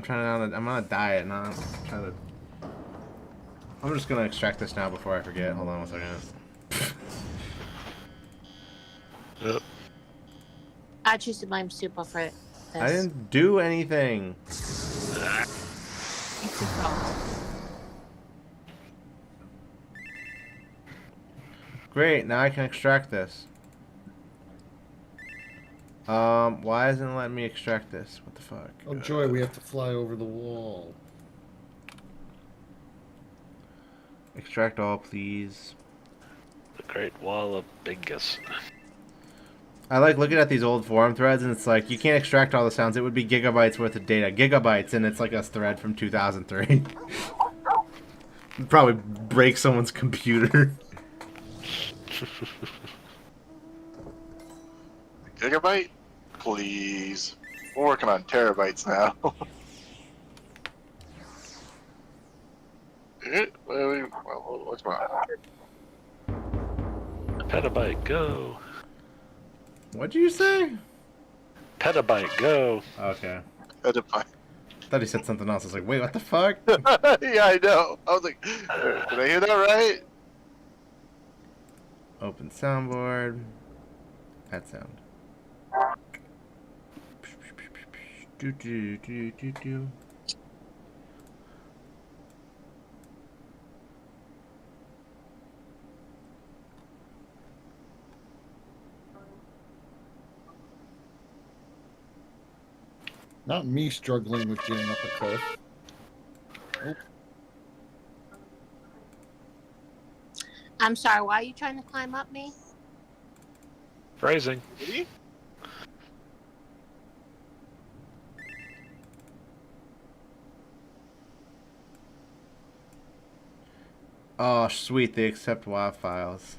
I'm on a diet, and I'm trying to. I'm just gonna extract this now before I forget. Hold on 1 second. Yep. I choose to blame Super for this. I didn't do anything. It's his fault. Great. Now I can extract this. Why isn't it letting me extract this? What the fuck? oh joy, we have to fly over the wall. Extract all, please. The Great Wall of Bingus. I like looking at these old forum threads, and it's like, you can't extract all the sounds. It would be gigabytes worth of data. Gigabytes, and it's like a thread from 2003. It'd probably break someone's computer. Gigabyte? Please. We're working on terabytes now. What's going on? Petabyte, go. What'd you say? Petabyte, go. Okay. Petabyte. Thought he said something else. I was like, wait, what the fuck? Yeah, I know. I was like, did I hear that right? Open soundboard. Add sound. Do do do do do. Not me struggling with getting up a cliff. I'm sorry, why are you trying to climb up me? Phrasing. Really? Oh, sweet. They accept WAV files.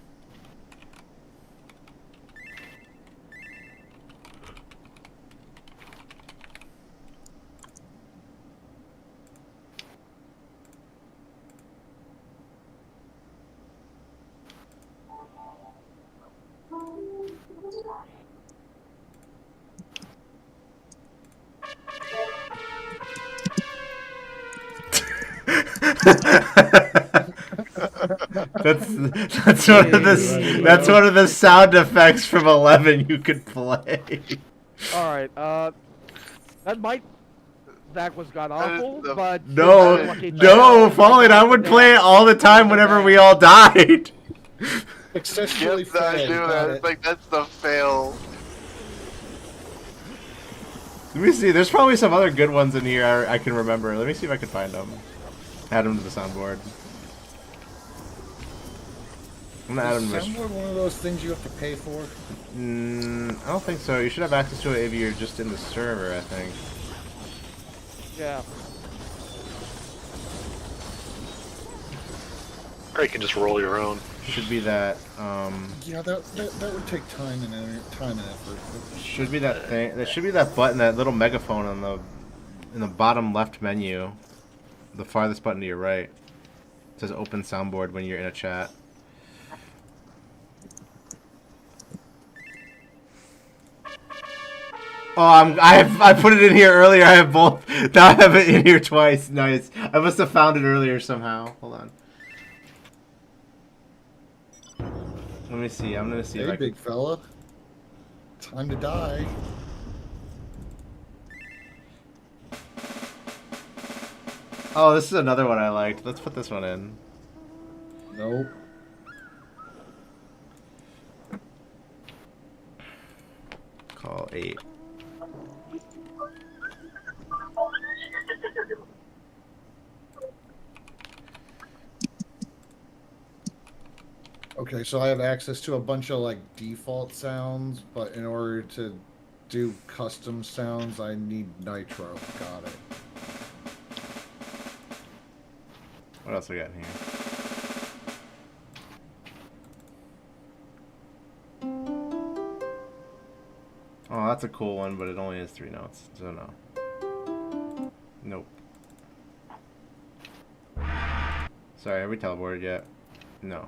That's one of the sound effects from 11 you could play. Alright, that might... That was god awful, but... No, Fallen, I would play it all the time whenever we all died. Successfully Yep, I failed. do Got that. it. It's like, that's the fail. Let me see. There's probably some other good ones in here I can remember. Let me see if I can find them. Add them to the soundboard. I'm gonna add them Is to my... soundboard one of those things you have to pay for? I don't think so. You should have access to it if you're just in the server, I think. Yeah. Or you can just roll your own. Should be that, Yeah, that would take time and effort. should be that thing. There should be that button, that little megaphone in the bottom left menu. The farthest button to your right. It says open soundboard when you're in a chat. Oh, I put it in here earlier. I have both. Now I have it in here twice. Nice. I must have found it earlier somehow. Hold on. Let me see. I'm gonna see if Hey, I can. big fella. Time to die. Oh, this is another one I liked. Let's put this one in. Nope. Call 8. Okay, so I have access to a bunch of like default sounds, but in order to do custom sounds, I need Nitro. Got it. What else we got in here? Oh, that's a cool one, but it only has 3 notes, so no. Nope. Sorry, have we teleported yet? No.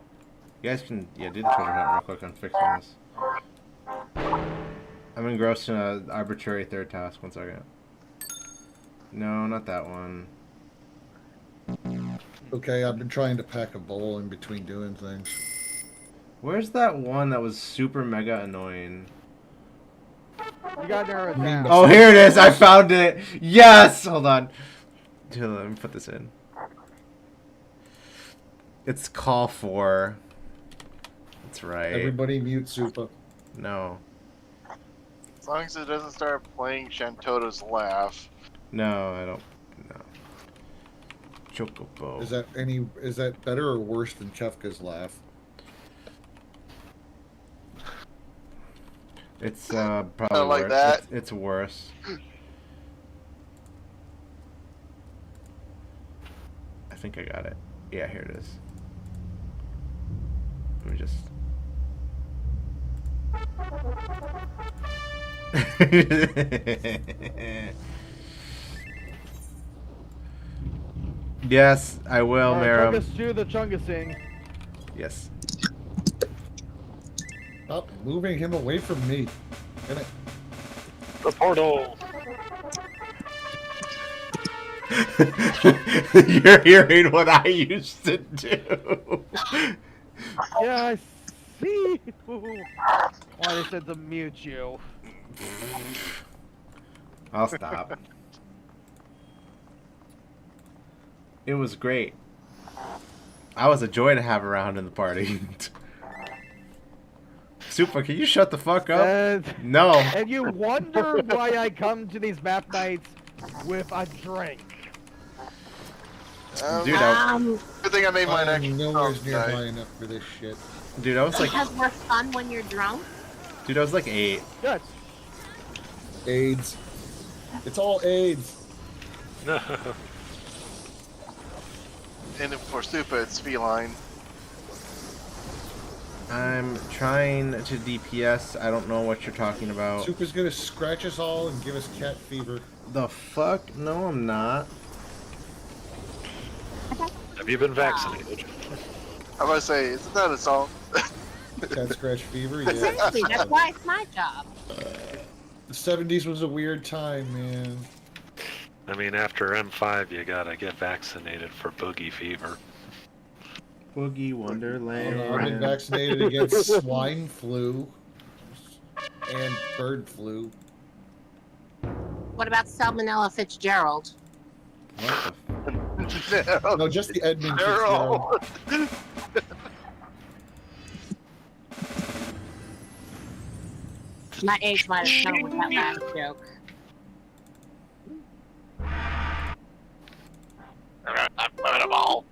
You guys can, yeah, do the treasure hunt real quick on fixing this. I'm engrossed in an arbitrary third task. 1 second. No, not that one. Okay, I've been trying to pack a bowl in between doing things. Where's that one that was super mega annoying? You gotta narrow it You mean down. Oh, here it is! I found it! Yes! Hold on. Dude, let me put this in. It's call 4. That's right. Everybody mute Supa. No. As long as it doesn't start playing Shantoto's laugh. No, I don't. No. Chocobo. Is that better or worse than Chefka's laugh? It's probably Not like worse. that. It's worse. I think I got it. Yeah, here it is. Let me just. Yes, I will, Marum. Chungus chew the Chungusing. Yes. Stop moving him away from me. Damn it. The portal. You're hearing what I used to do. Yeah, I see. Why they said to mute you. I'll stop. It was great. I was a joy to have around in the party. Super, can you shut the fuck up? No. And you wonder why I come to these map nights with a drink. Dude, Good thing I made mine I'm extra nowhere strong near tonight. high enough for this shit. Dude, I was like, Because we're fun when you're drunk. dude, I was like 8. Good. AIDS. It's all AIDS. And for Supa, it's feline. I'm trying to DPS. I don't know what you're talking about. Supa's gonna scratch us all and give us cat fever. The fuck? No, I'm not. Have you been vaccinated? I'm gonna say, isn't that a song? Cat scratch fever, yeah. Seriously, that's why it's my job. The 70s was a weird time, man. I mean, after M5, you gotta get vaccinated for boogie fever. Boogie Wonderland. I've been vaccinated against swine flu and bird flu. What about Salmonella Fitzgerald? What No, just the Edmund Fitzgerald. Daryl. My age might have come with that last joke. I'm burn them all.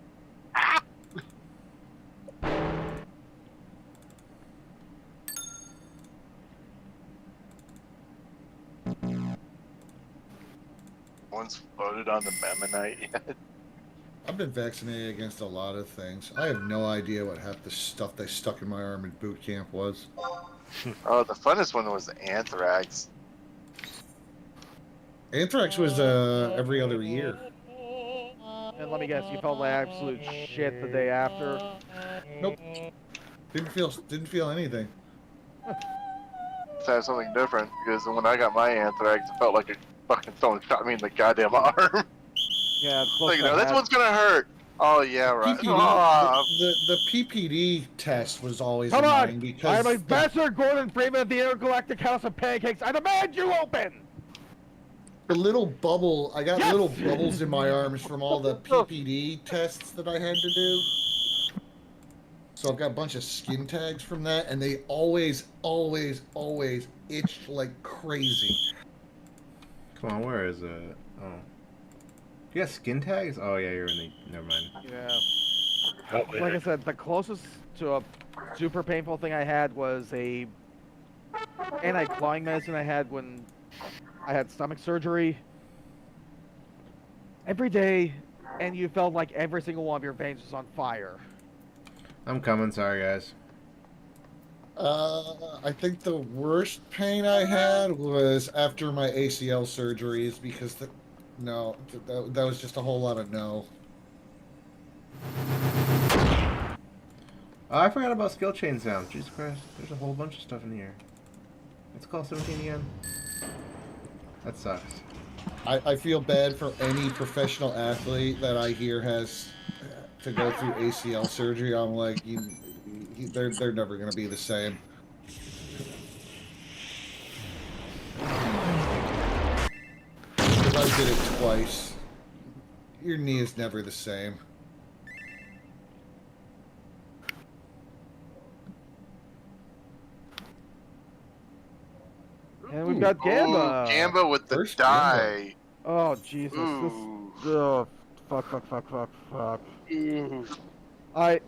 One's voted on the Memmonite yet. I've been vaccinated against a lot of things. I have no idea what half the stuff they stuck in my arm in boot camp was. Oh, the funnest one was anthrax. Anthrax was every other year. And let me guess, you felt like absolute shit the day after. Nope. Didn't feel anything. Let's have something different because when I got my anthrax, it felt like a fucking someone shot me in the goddamn arm. Yeah, Like, no, this one's gonna hurt. Oh yeah, right. PPD, Ah, the PPD test was always Come annoying on! because I'm Ambassador Gordon Freeman of the Intergalactic House of Pancakes. I demand you open! the little bubble. I got Yes! little bubbles in my arms from all the PPD tests that I had to do. So I've got a bunch of skin tags from that, and they always itched like crazy. Come on, where is it? Oh. You got skin tags? Oh yeah, you're in the. Never mind. Yeah. Oh, Like I said, the closest to a super painful thing I had was a anti-clawing medicine I had when I had stomach surgery. Every day, and you felt like every single one of your veins was on fire. I'm coming. Sorry, guys. I think the worst pain I had was after my ACL surgeries because that was just a whole lot of no. Oh, I forgot about skill chain sounds. Jesus Christ. There's a whole bunch of stuff in here. Let's call 17 again. That sucks. I feel bad for any professional athlete that I hear has to go through ACL surgery. I'm like, they're never going to be the same. Because I did it twice. Your knee is never the same. And we've got Gamba. Ooh, Gamba with the First die. Oh, Jesus. Ooh. This... Oh, fuck. Ooh. I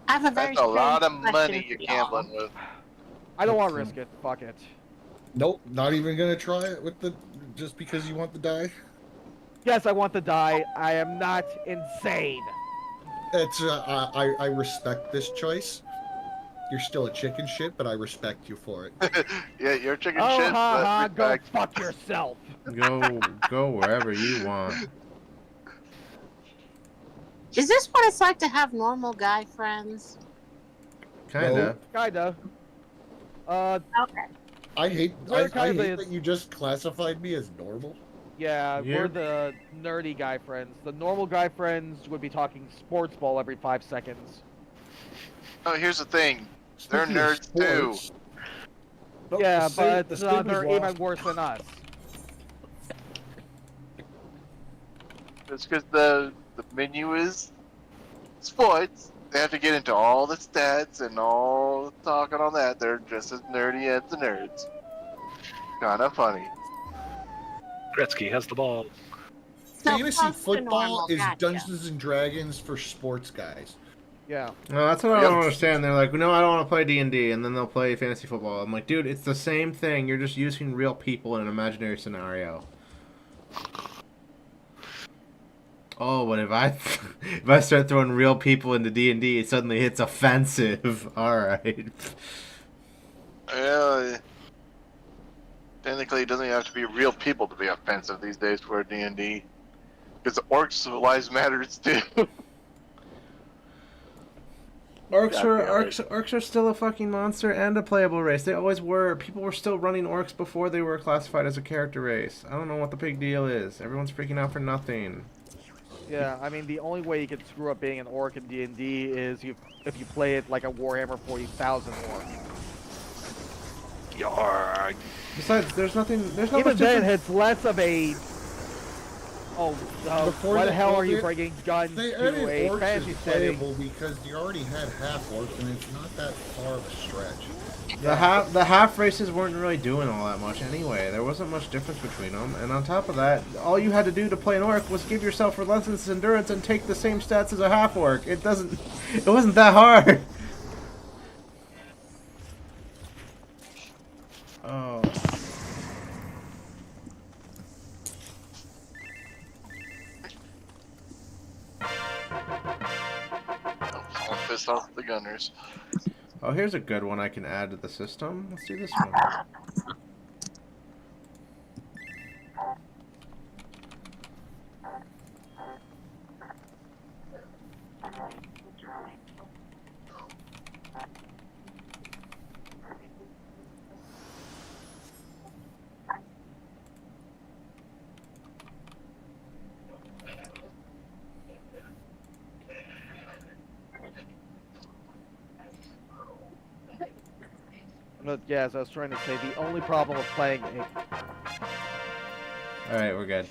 have a very That's a lot of strange question money for you're y'all. gambling with. I don't want to risk it. Fuck it. Nope, not even going to try it with the just because you want the die. Yes, I want to die. I am not insane. It's I respect this choice. You're still a chicken shit, but I respect you for it. Yeah, you're chicken Oh, shit. ha but ha, go respect. fuck yourself. Go wherever you want. Is this what it's like to have normal guy friends? Kinda. Kinda. Okay. I hate We're I kind hate of- that you just classified me as normal. Yeah, Yeah. we're the nerdy guy friends. The normal guy friends would be talking sports ball every 5 seconds. Oh, here's the thing. They're Speaking of nerds too. sports- Nope, Yeah, the but Sabres they're lost. even worse than us. It's because the menu is sports. They have to get into all the stats and all the talking on that. They're just as nerdy as the nerds. Kinda funny. Gretzky has the ball. So Fantasy close to football normal, is gotcha. Dungeons and Dragons for sports guys. Yeah. No, that's what I Yep. don't understand. They're like, no, I don't want to play D&D, and then they'll play fantasy football. I'm like, dude, it's the same thing. You're just using real people in an imaginary scenario. Oh, but if I if I start throwing real people into D&D, it suddenly hits offensive. All right. Yeah. Technically, it doesn't have to be real people to be offensive these days for D&D. Because orcs' lives matters too. Orcs are still a fucking monster and a playable race. They always were. People were still running orcs before they were classified as a character race. I don't know what the big deal is. Everyone's freaking out for nothing. Yeah, I mean, the only way you can screw up being an orc in D&D is if you play it like a Warhammer 40,000 orc. Yarg. Besides, there's nothing. There's no Even much then, difference. it's less of a Oh, Before why the they hell are you added- bringing guns They to added a orcs fantasy as setting? playable because you already had half orcs, and it's not that far of a stretch. The half races weren't really doing all that much anyway. There wasn't much difference between them. And on top of that, all you had to do to play an orc was give yourself relentless endurance and take the same stats as a half orc. It wasn't that hard. Oh. I'll piss off the gunners. Oh, here's a good one I can add to the system. Let's do this one. But yeah, as I was trying to say, the only problem with playing a... Alright, we're good.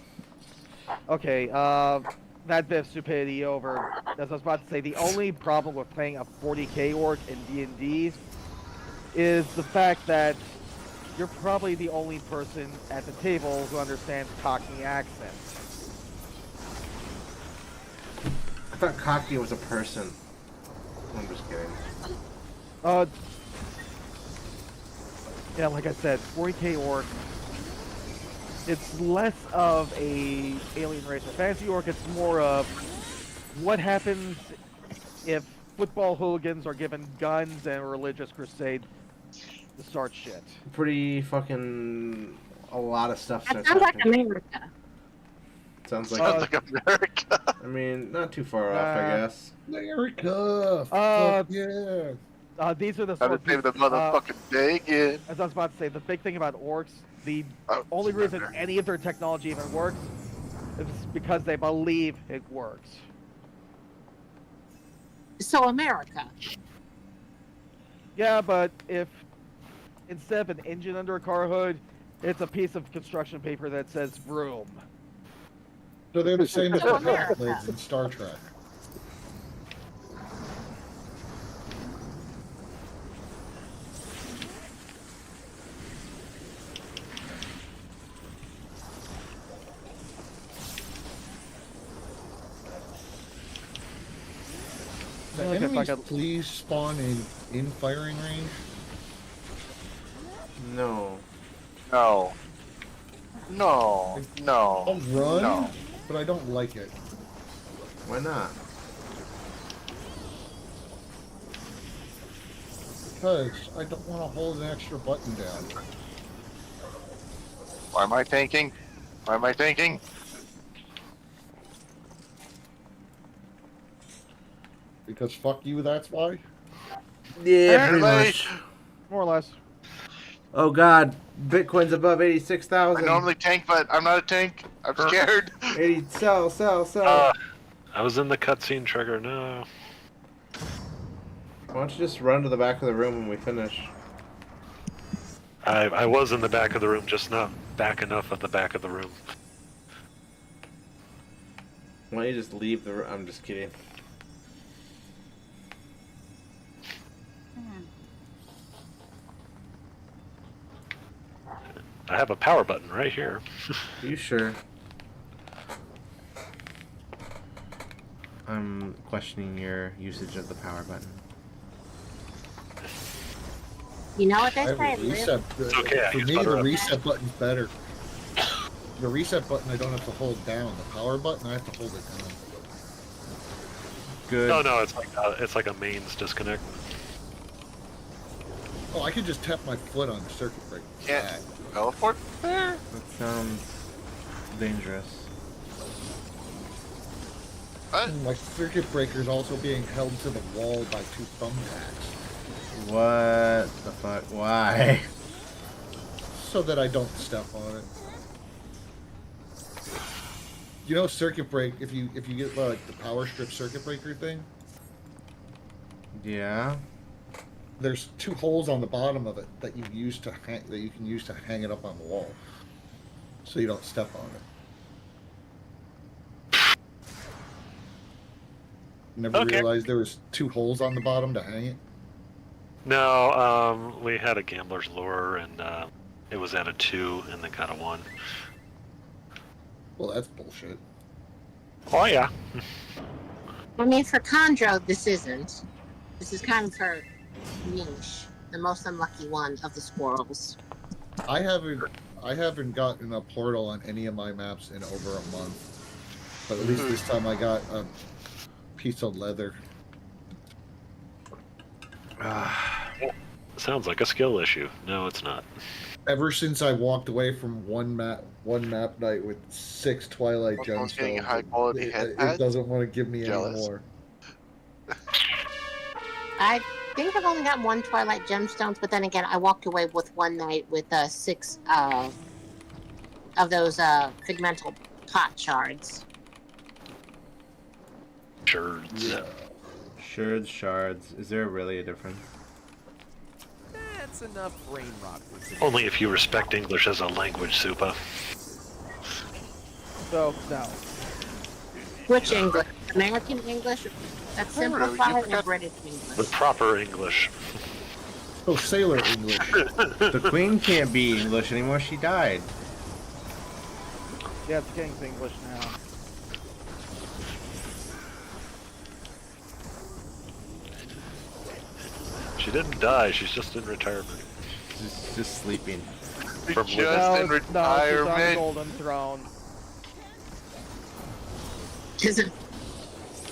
Okay, that bit of stupidity over. As I was about to say, the only problem with playing a 40k orc in D&D is the fact that you're probably the only person at the table who understands Cockney accents. I thought Cockney was a person. I'm just kidding. Yeah, like I said, 40k orc, it's less of a alien race or fantasy orc, it's more of what happens if football hooligans are given guns and a religious crusade to start shit. Pretty fucking... a lot of stuff That starts sounds like happening. America. Sounds like... Sounds like America. I mean, not too far off, I guess. America! Fuck yeah! These are the Gotta sort save of the motherfucking day again. as I was about to say, the big thing about orcs, the Oh, only reason surrender. any of their technology even works is because they believe it works. So America. Yeah, but if instead of an engine under a car hood, it's a piece of construction paper that says vroom. So they're the same as the America. Hellblades in Star Trek. The Okay, enemies fuck it. please spawn in firing range. No. No. No. No. I'll run, No. but I don't like it. Why not? Because I don't want to hold an extra button down. Why am I tanking? Why am I tanking? Because fuck you, that's why. Yeah, pretty Really? much. More or less. Oh god, Bitcoin's above I 86,000. normally tank, but I'm not a tank. I'm scared. 80, sell. I was in the cutscene trigger. No. Why don't you just run to the back of the room when we finish? I was in the back of the room, just not back enough at the back of the room. Why don't you just leave the room? I'm just kidding. I have a power button right here. Are you sure? I'm questioning your usage of the power button. You know what they I have say? a reset. It's okay, I For use me, butter the up. reset button's better. The reset button I don't have to hold down. The power button I have to hold it down. Good. No, it's like a mains disconnect. Oh, I could just tap my foot on the circuit breaker. Yeah. Teleport there? That sounds dangerous. What? My circuit breaker is also being held to the wall by two thumbtacks, What the fuck? Why? so that I don't step on it. You know, circuit break. If you get like the power strip circuit breaker thing, Yeah. there's two holes on the bottom of it that you use to that you can use to hang it up on the wall, so you don't step on it. Never Okay. realized there was 2 holes on the bottom to hang it. No, we had a gambler's lure, and it was at a 2, and then got a 1. Well, that's bullshit. Oh yeah. I mean, for Chondro, this isn't. This is kind of her niche, the most unlucky one of the squirrels. I haven't gotten a portal on any of my maps in over a month. But at least this time I got a piece of leather. Sounds like a skill issue. No, it's not. Ever since I walked away from one map night with 6 Twilight Almost getting a gemstones, high-quality it headpad? doesn't want to give me any Jealous. more. I think I've only got 1 Twilight Gemstones, but then again, I walked away with one night with 6 of those pigmental pot shards. Shards. Shards. Is there really a difference? That's enough brain rot for today. Only if you respect English as a language, Supa. So, no. Which English? American English? That's Oh, really? You simplified, or forgot- British The English? proper English. Oh, Sailor English. The queen can't be English anymore. She died. Yeah, it's King's English now. She didn't die, she's just in retirement. Just sleeping. From Just living. in No, she's on the retirement. Golden Throne. Isn't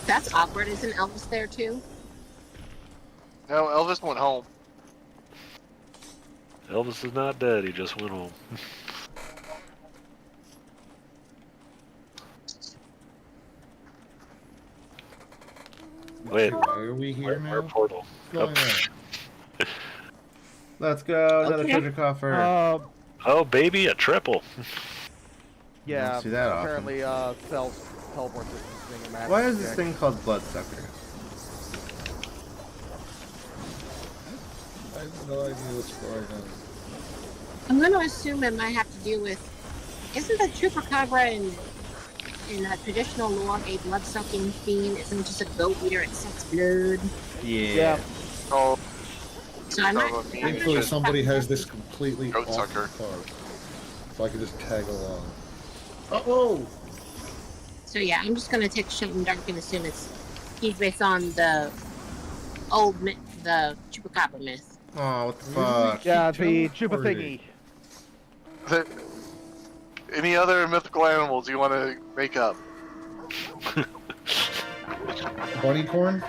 that's awkward? Isn't Elvis there too? No, Elvis went home. Elvis is not dead, he just went home. Wait, Why are we here our now? portal. What's going on? Let's go. Another Okay. treasure coffer. Oh, baby, a triple. Yeah, Don't see that often. apparently, Cell's teleport system thing in Mass Why is this Effect. thing called Bloodsucker? I have no idea what's going on. I'm going to assume it might have to do with. Isn't the Chupacabra in a traditional lore a blood-sucking fiend? Isn't it just a goat eater? It sucks blood. Yeah. Oh, So I might. Oh, I mean, Thankfully, somebody has this completely Goat off sucker. the card, so I can just tag along. Oh! So yeah, I'm just going to take a shot in the dark and assume he's based on the old the Chupacabra myth. Oh, what the fuck? Yeah, the Chupa Teleporting. thingy. any other mythical animals you want to make up? Bunny corn?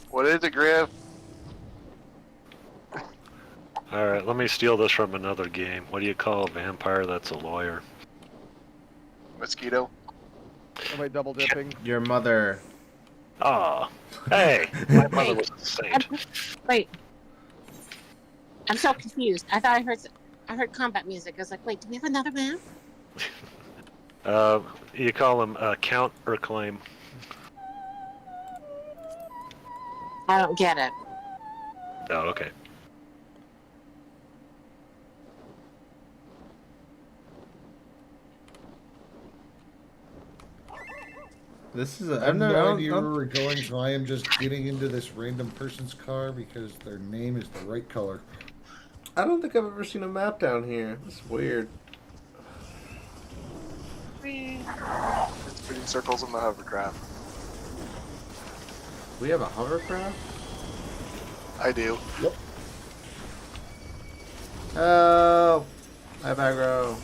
What is it, Griff? Alright, let me steal this from another game. What do you call a vampire that's a lawyer? Mosquito? Am I double dipping? Your mother. Ah, hey, my mother was a saint. Wait, I'm so confused. I thought I heard combat music. I was like, wait, do we have another map? You call him count or claim. I don't get it. Oh, okay. This is I a. have I've never. no idea where we're going, so I am just getting into this random person's car because their name is the right color. I don't think I've ever seen a map down here. It's weird. It's putting circles on the hovercraft. We have a hovercraft? I do. Oh, I have aggro.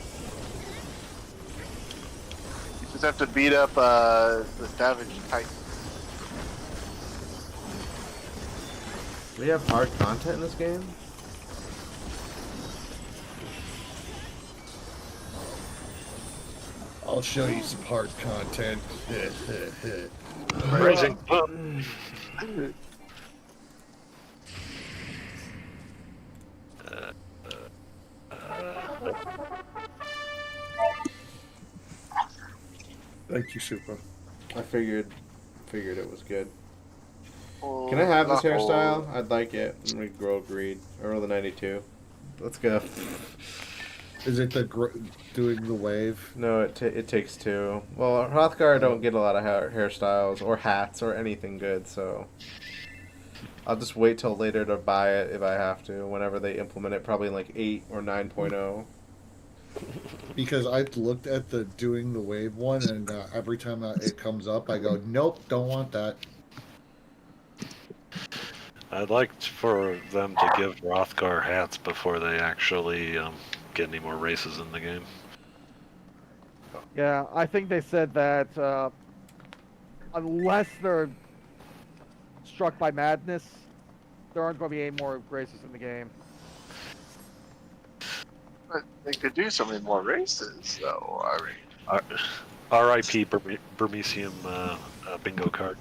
You just have to beat up the Savage Titan. We have hard content in this game? I'll show you some hard content. Rising. Thank you, Super. I figured it was good. Can I have this hairstyle? I'd like it. I'm gonna grow greed. I roll the 92. Let's go. Is it the doing the wave? No, it takes two. Well, Hrothgar don't get a lot of hairstyles or hats or anything good, so I'll just wait till later to buy it if I have to. Whenever they implement it, probably in like 8 or 9.0. Because I looked at the doing the wave one, and every time it comes up, I go, nope, don't want that. I'd like for them to give Rothgar hats before they actually get any more races in the game. Yeah, I think they said that unless they're struck by madness, there aren't going to be any more races in the game. But they could do so many more races, though. I mean, R.I.P. Burmesium bingo card.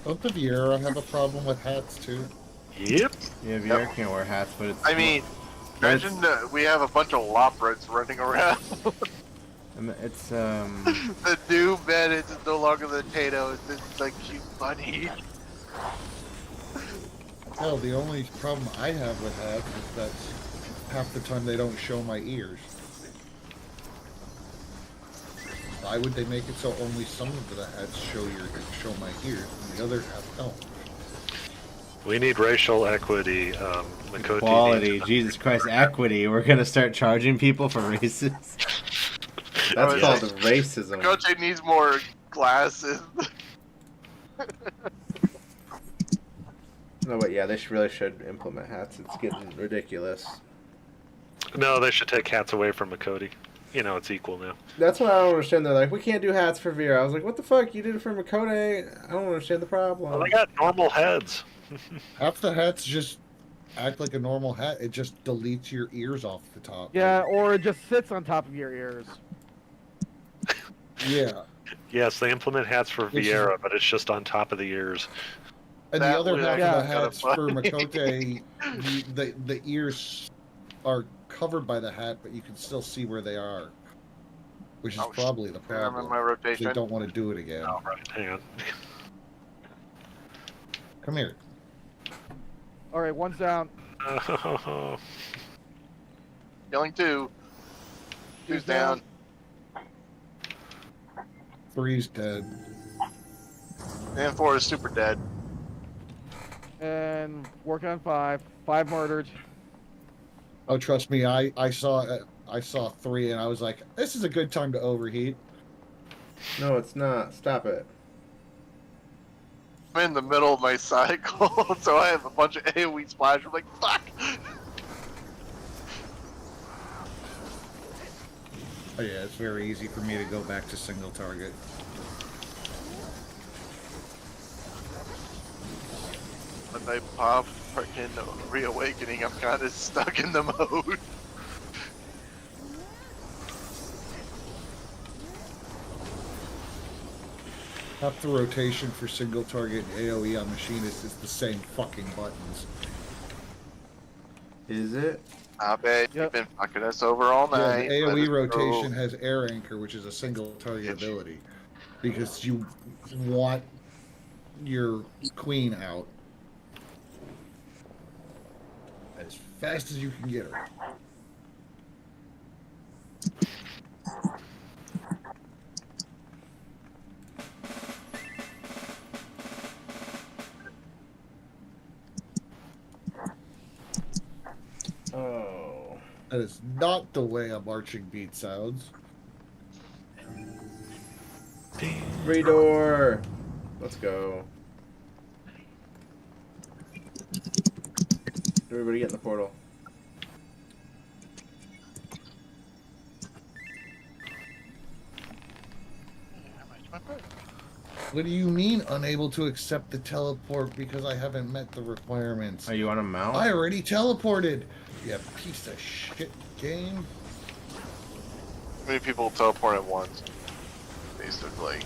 Don't the Viera have a problem with hats too? Yep. Yeah, VR can't wear hats, but it's. I mean, imagine we have a bunch of Lopreds running around. It's The new bandits is no longer the Tato, it's like cute bunny. Hell, the only problem I have with hats is that half the time they don't show my ears. Why would they make it so only some of the hats show my ears and the other half don't? We need racial equity. Makoti quality. needs- Jesus Christ, equity. We're gonna start charging people for races. That's Oh, yeah. called racism. Coach needs more glasses. No, but yeah, they really should implement hats. It's getting ridiculous. No, they should take hats away from Makoti. You know, it's equal now. That's what I don't understand. They're like, we can't do hats for Vera. I was like, what the fuck? You did it for Makode? I don't understand the problem. Well, they got normal heads. Half the hats just act like a normal hat. It just deletes your ears off the top. Yeah, or it just sits on top of your ears. Yeah. Yes, they implement hats for Which is- Viera, but it's just on top of the ears. And That the other would half actually of the kinda hats for funny. Makote, the ears are covered by the hat, but you can still see where they are. Which is Oh, probably the I'm in problem. my They rotation. don't want to do it again. Oh, right. Hang on. Come here. All right, one's down. Killing two. Two's down. Three's dead. And four is super dead. And working on 5. 5 murdered. Oh, trust me, I saw three, and I was like, this is a good time to overheat. No, it's not. Stop it. I'm in the middle of my cycle, so I have a bunch of AoE splash. I'm like, fuck! Oh yeah, it's very easy for me to go back to single target. When I pop freaking reawakening, I'm kind of stuck in the mode. Half the rotation for single target and AoE on machinists is the same fucking buttons. Is it? I bet Yep. you've been fucking us over all Yeah, night. the Let AoE us rotation go. has air anchor, which is a single target ability. Because you want your queen out as fast as you can get her. Oh. That is not the way a marching beat sounds. Rador. Let's go. Everybody get in the portal. What do you mean unable to accept the teleport because I haven't met the requirements? Are you on a mount? I already teleported! You piece of shit game. How many people teleport at once? Basically.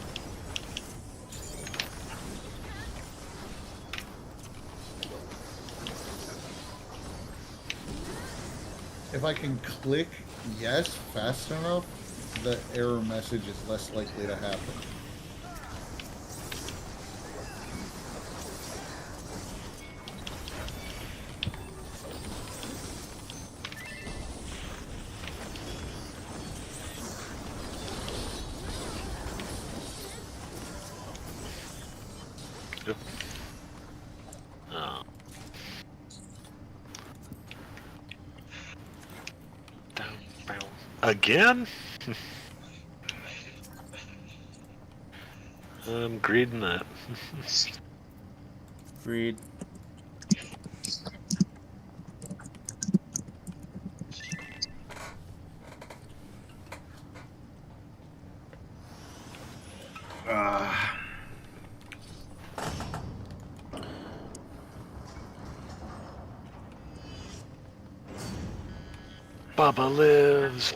If I can click yes fast enough, the error message is less likely to happen. Again? I'm greeding that. Read. Bubba lives.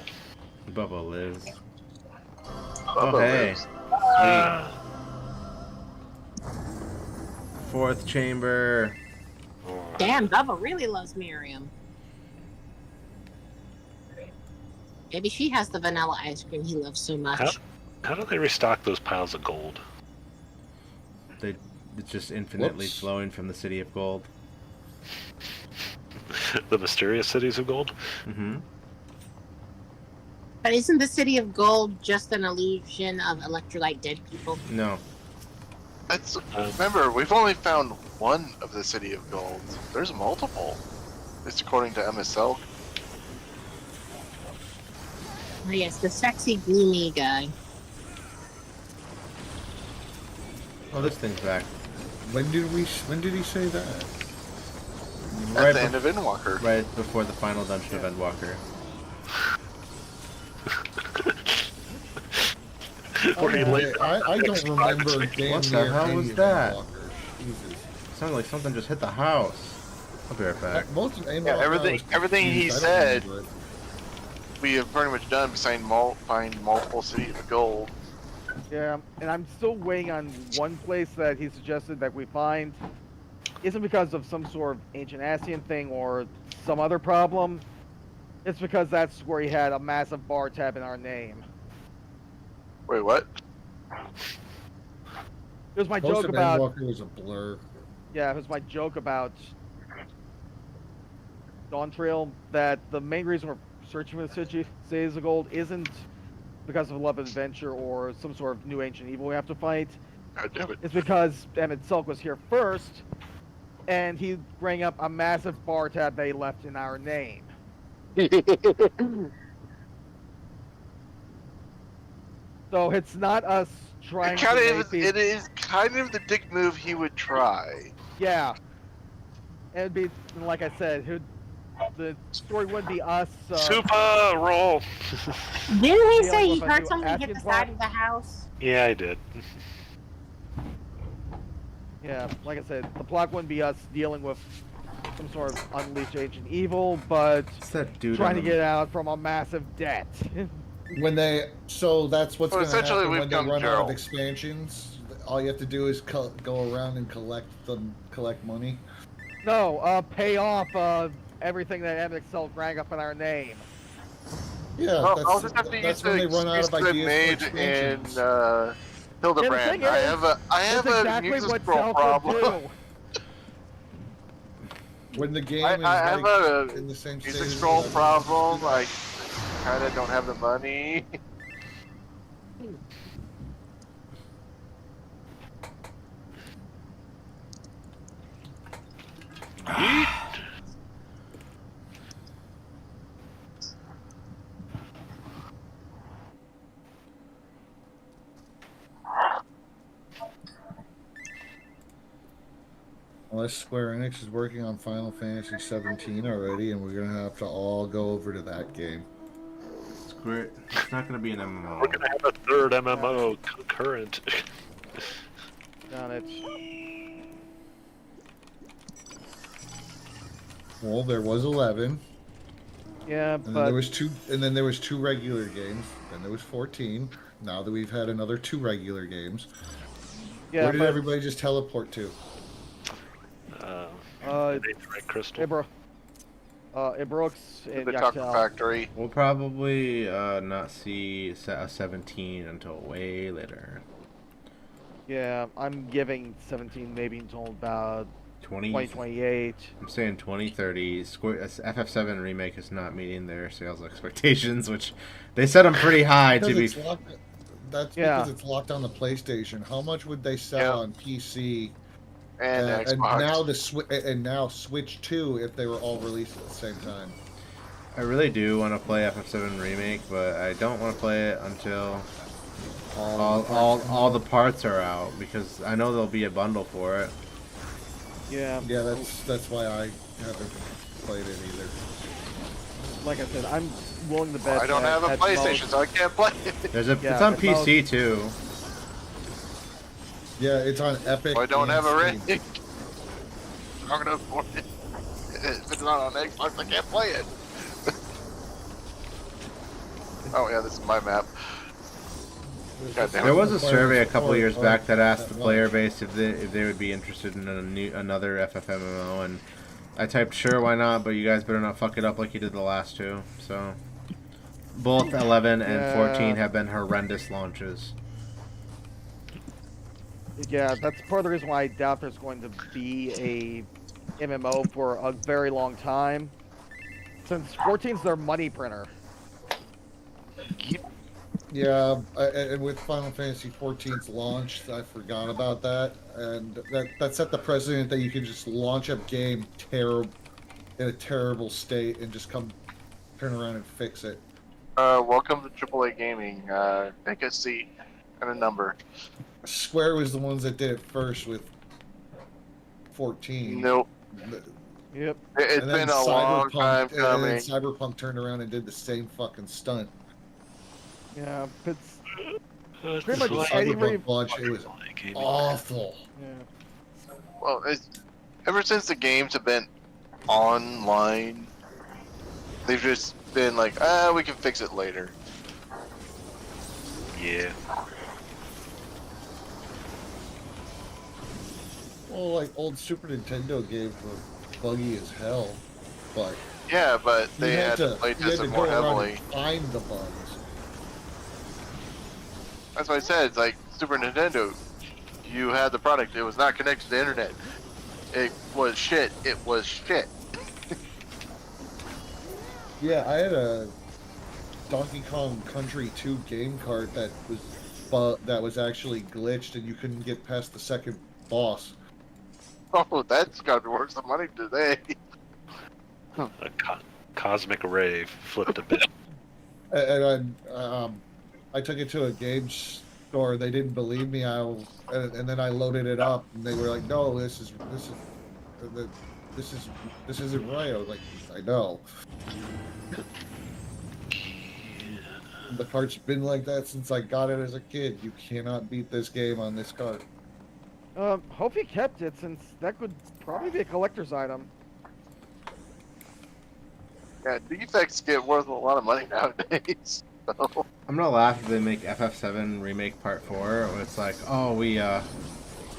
Bubba lives. Bubba Oh, hey. lives. Ah. Fourth chamber. Damn, Bubba really loves Miriam. Maybe she has the vanilla ice cream he loves so much. How do they restock those piles of gold? It's just infinitely Whoops. flowing from the city of gold. The mysterious cities of gold? Mm-hmm. But isn't the city of gold just an illusion of electrolyte dead people? No. That's, remember, we've only found one of the City of Gold. There's multiple. It's according to MSL. Oh yes, the sexy, gloomy guy. Oh, this thing's back. When did he say that? At Right, the end of Endwalker. right before the final dungeon of Endwalker. Were you late? I don't remember damn What the near hell any was of that? Endwalker. Jesus. Sounded like something just hit the house. I'll be right back. Most of Endwalker, Yeah, I everything- was everything he confused. I don't said- remember it. We have pretty much done besides find multiple Cities of Gold. Yeah, and I'm still waiting on one place that he suggested that we find. Isn't because of some sort of ancient Ascian thing or some other problem. It's because that's where he had a massive bar tab in our name. Wait, what? It was my Most joke of about. Endwalker was a blur. Yeah, it was my joke about Dawn Trail that the main reason we're searching for the Cities of Gold isn't because of love and adventure or some sort of new ancient evil we have to fight. God damn it. It's because Emmett Silk was here first, and he rang up a massive bar tab they left in our name. So it's not us trying to make these... It is kind of the dick move he would try. Yeah. And it'd be, like I said, the story would be us... Super roll! Didn't he Yeah, say well, he if I heard do something hit Asking the plot- side of the house? Yeah, I did. Yeah, like I said, the plot wouldn't be us dealing with some sort of unleashed ancient evil, but What's that dude? trying on to the- get out from a massive debt. So that's what's Well, going to essentially, happen we've when they come run out of Gerald. expansions. All you have to do is go around and collect money. No, pay off everything that Emmett Silk rang up in our name. Yeah, I'll just have to use that's when the they run out of excuse that ideas made for in expansions. Hildebrand. thing is, I have That's a exactly music what scroll Silk problem. would do. When the game I is have like a in the same state music as scroll the- problem. I kind of don't have the money. Unless Square Enix is working on Final Fantasy 17 already, and we're gonna have to all go over to that game. Screw it. It's not gonna be an We're MMO. gonna have a third MMO concurrent. Got it. Well, there was 11, Yeah, and then but there was two, and then there was 2 regular games. Then there was 14. Now that we've had another 2 regular games, yeah, where did but everybody just teleport to? uh, Crystal. Ibrox and The Taco Yaktel. Factory. We'll probably not see a 17 until way later. Yeah, I'm giving 17 maybe until about 20. 2028. I'm saying 2030. FF7 remake is not meeting their sales expectations, which they set them pretty high to Because be. it's locked, that's Yeah. because it's locked on the PlayStation. How much would they sell Yeah. on PC? And And Xbox. now Switch 2 if they were all released at the same time. I really do want to play FF7 Remake, but I don't want to play it until all the parts are out, because I know there'll be a bundle for it. Yeah. Yeah, that's why I haven't played it either. Like I said, I'm willing to bet. I don't have a at PlayStation, most- so I can't play it. Yeah, it's on at PC too. Yeah, it's on Epic. I don't and have a Steam. ring. I'm gonna afford it. If it's not on Xbox, I can't play it. Oh yeah, this is my map. God damn There it. was a survey a couple Or- years or- back that asked the at player launch. base if they would be interested in another FFMMO, and I typed sure, why not, but you guys better not fuck it up like you did the last two. So both 11 and 14 have been horrendous launches. Yeah, that's part of the reason why I doubt there's going to be a MMO for a very long time. Since 14's their money printer. Yeah, and with Final Fantasy XIV's launch, I forgot about that, and that set the precedent that you can just launch a game in a terrible state and just turn around and fix it. Welcome to AAA Gaming. Take a seat and a number. Square was the ones that did it first with 14. Nope. Yep. It's And then been a long time And then coming. Cyberpunk turned around and did the same fucking stunt. Yeah, it's Pretty Pretty much much. any Cyberpunk launch, it was awful. yeah. Well, ever since the games have been online, they've just been like, we can fix it later. Yeah. Well, like old Super Nintendo games were buggy as hell, but Yeah, but you they had to play you had test to it go more around heavily. and find the bugs. That's what I said. It's like Super Nintendo. You had the product. It was not connected to the internet. It was shit. It was shit. Yeah, I had a Donkey Kong Country 2 game cart that was actually glitched, and you couldn't get past the second boss. Oh, that's got to be worth some money today. A cosmic ray flipped a bit. And I took it to a game store. They didn't believe me. And then I loaded it up, and they were like, "No, this isn't right." I was like, "I know." The cart's been like that since I got it as a kid. You cannot beat this game on this cart. Hope you kept it, since that could probably be a collector's item. Yeah, defects get worth a lot of money nowadays. So, I'm gonna laugh if they make FF7 Remake Part 4, where it's like, oh,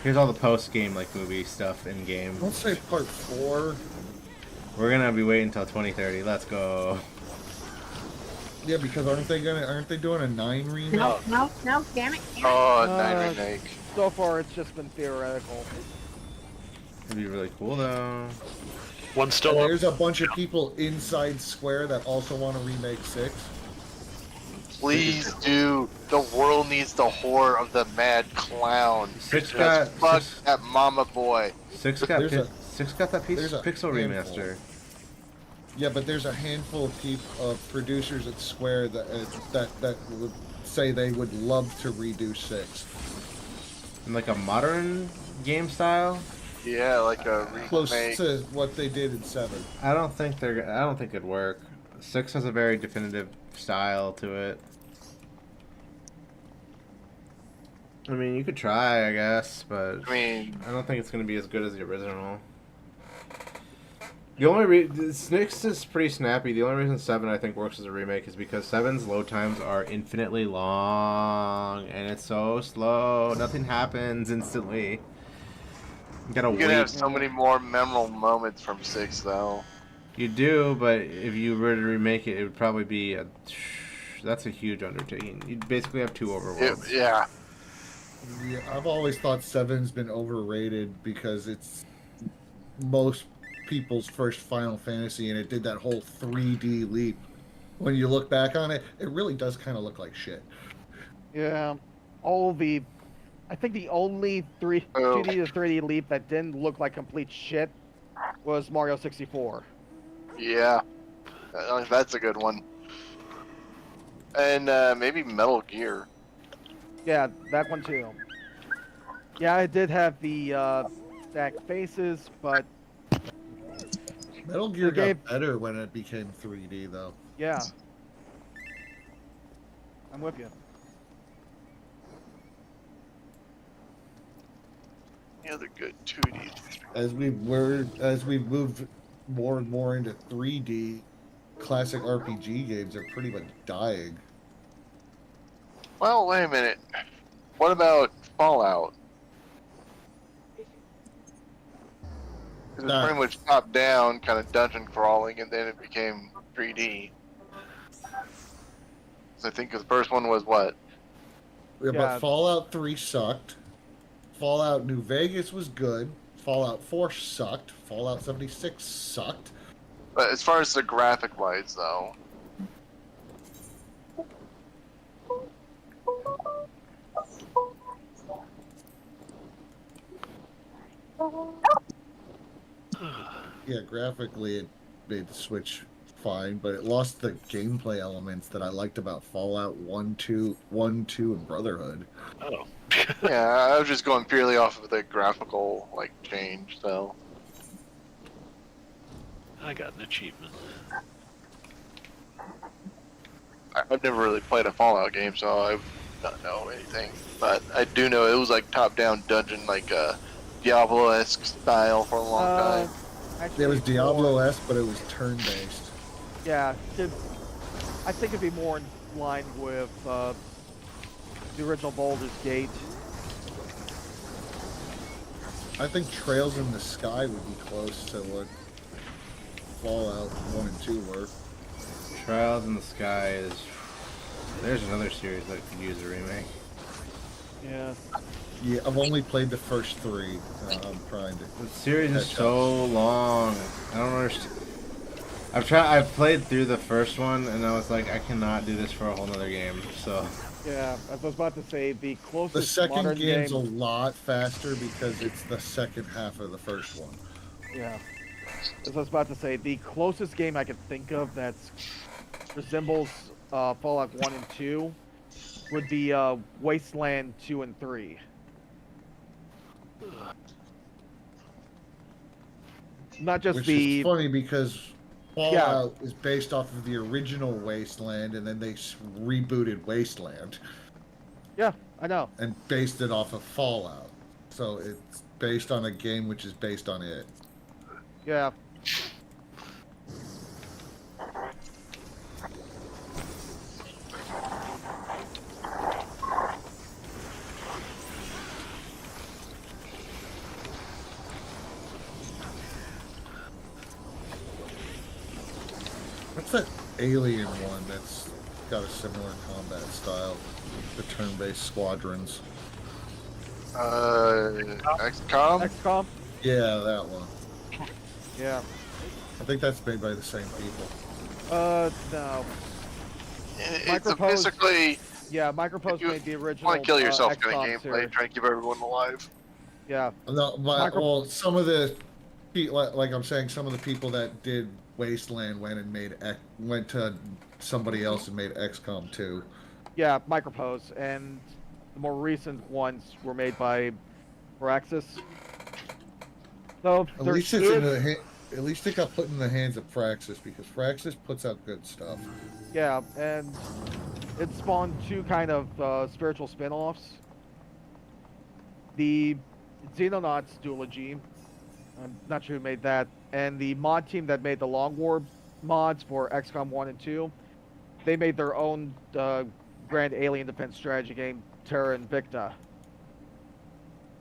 here's all the post-game, like, movie stuff in-game. Let's say part 4. We're gonna be waiting until 2030, let's go. Yeah, because aren't they doing a 9 remake? No, damn it. oh, Uh, 9 remake. So far, it's just been theoretical. It'd be really cool, though. One's still And up. there's a bunch of people inside Square that also want to remake 6. Please do. The world needs the horror of the mad clown. Six Let's got fuck six, that mama boy. six got There's six got that there's a pixel handful. remaster. Yeah, but there's a handful of producers at Square that would say they would love to redo 6. In like a modern game style. Yeah, like a Close remake. to what they did in 7. I don't think it'd work. 6 has a very definitive style to it. I mean, you could try, I guess, but I mean, I don't think it's gonna be as good as the original. The only 6 is pretty snappy. The only reason 7 I think works as a remake is because 7's load times are infinitely long, and it's so slow. Nothing happens instantly. You gotta you're gonna wait. have so many more memorable moments from 6, though. You do, but if you were to remake it, it would probably be that's a huge undertaking. You'd basically have 2 overworlds. Yeah. Yeah, I've always thought 7's been overrated because it's most people's first Final Fantasy, and it did that whole 3D leap. When you look back on it, it really does kind of look like shit. Yeah, I think the only 2D to 3D leap that didn't look like complete shit was Mario 64. Yeah. That's a good one. And maybe Metal Gear. Yeah, that one too. Yeah, I did have the stacked faces, but Metal Gear The got game- better when it became 3D, though. yeah. I'm with you. The other good 2D. As we moved more and more into 3D, classic RPG games are pretty much dying. Well, wait a minute. What about Fallout? 'Cause it's Nah. pretty much top down, kind of dungeon crawling, and then it became 3D. So I think the first one was what? Yeah, Yeah. but Fallout 3 sucked. Fallout New Vegas was good. Fallout 4 sucked. Fallout 76 sucked. But as far as the graphic wise, though, Yeah, graphically it made the Switch fine, but it lost the gameplay elements that I liked about Fallout 1, 2, and Brotherhood. Oh. yeah, I was just going purely off of the graphical like change. So I got an achievement. I've never really played a Fallout game, so I don't know anything. But I do know it was like top-down dungeon, like Diablo-esque style for a long time. Actually, It was for- Diablo-esque, but it was turn-based. Yeah, I think it'd be more in line with the original Baldur's Gate. I think Trails in the Sky would be close to what Fallout 1 and 2 were. Trials in the Sky is. There's another series that could use a remake. Yeah. Yeah, I've only played the first 3. I'm trying to. The series is Catch so long. I don't understand. I've played through the first one and I was like, I cannot do this for a whole nother game. So Yeah, I was about to say the closest The second modern game's game. a lot faster because it's the second half of the first one. Yeah. As I was about to say, the closest game I could think of that resembles Fallout 1 and 2 would be Wasteland 2 and 3. Not just Which the is funny because Fallout is based off of the original Wasteland, and then they rebooted Wasteland yeah, I know. and based it off of Fallout. So it's based on a game which is based on it. Yeah. What's that alien one that's got a similar combat style? The turn-based squadrons. XCOM. XCOM. Yeah, that one. Yeah. I think that's made by the same people. No. It's Micropose- basically Yeah, Micropose If you made the original. want to kill yourself kind XCOM of gameplay, series. trying to keep everyone alive. Yeah. No, but, Micro- well, some of the, like I'm saying, some of the people that did Wasteland went to somebody else and made XCOM 2. Yeah, Micropose, and the more recent ones were made by Firaxis. So At there least it's in is- the at least it got put in the hands of Firaxis because Firaxis puts out good stuff. yeah, and it spawned two kind of spiritual spin-offs. The Xenonauts duology, I'm not sure who made that, and the mod team that made the Long War mods for XCOM 1 and 2, they made their own grand alien defense strategy game, Terra Invicta.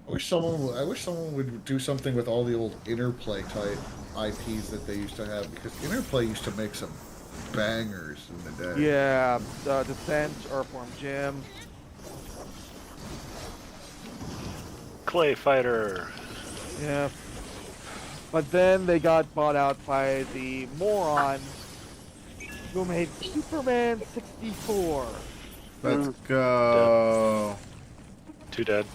I wish someone would do something with all the old Interplay type IPs that they used to have because Interplay used to make some bangers in the day. Yeah, Descent, Earthworm Jim. Clay Fighter. Yeah. But then they got bought out by the morons who made Superman 64. let's go. Two dead.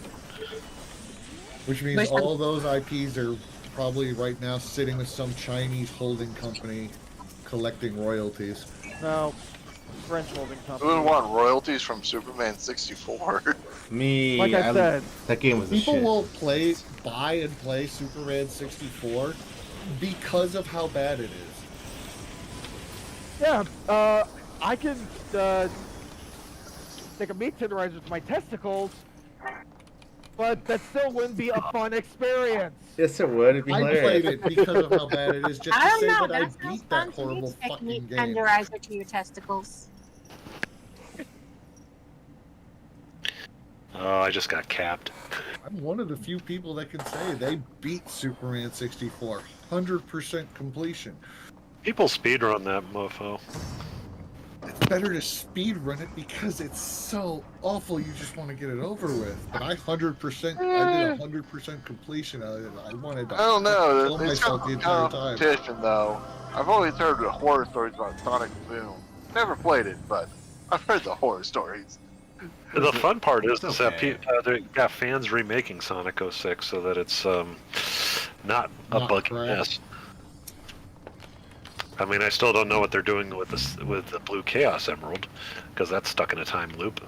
Which means Nice. all those IPs are probably right now sitting with some Chinese holding company collecting royalties. No, French holding Who company. would want royalties from Superman 64? Me, Like I said, that game was a People shit. will buy and play Superman 64 because of how bad it is. yeah, I can take a meat tenderizer to my testicles, but that still wouldn't be a fun experience. Yes, it would. It'd be I hilarious. played it because of how bad it is, just I to don't say know. that I That sounds beat fun that to me horrible to take fucking meat game. tenderizer to your testicles. Oh, I just got capped. I'm one of the few people that can say they beat Superman 64. 100% completion. People speedrun that mofo. It's better to speedrun it because it's so awful you just want to get it over with. But I 100%, I did 100% completion of it. I wanted to I don't know. kill It's myself the entire time. competition, though. I've always heard the horror stories about Sonic Boom. Never played it, but I've heard the horror stories. The fun part is It's that okay. they got fans remaking Sonic 06 so that it's not a Not buggy crap. mess. I mean, I still don't know what they're doing with the Blue Chaos Emerald, because that's stuck in a time loop.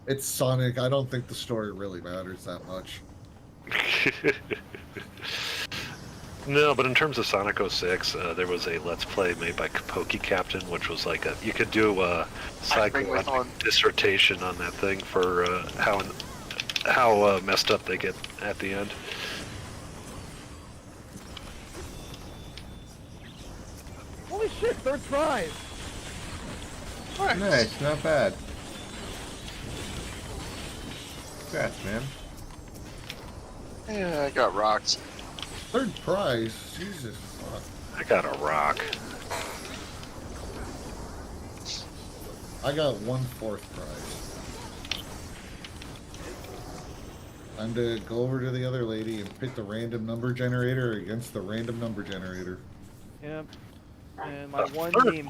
It's Sonic. I don't think the story really matters that much. No, but in terms of Sonic 06, there was a Let's Play made by Poke Captain, which was like you could do a psychological dissertation on that thing for how messed up they get at the end. Holy shit, third prize! Nice, not bad. Congrats, man. Yeah, I got rocks. Third prize? Jesus fuck. I got a rock. I got 1/4 prize. Time to go over to the other lady and pit the random number generator against the random number generator. Yep. And my one third name.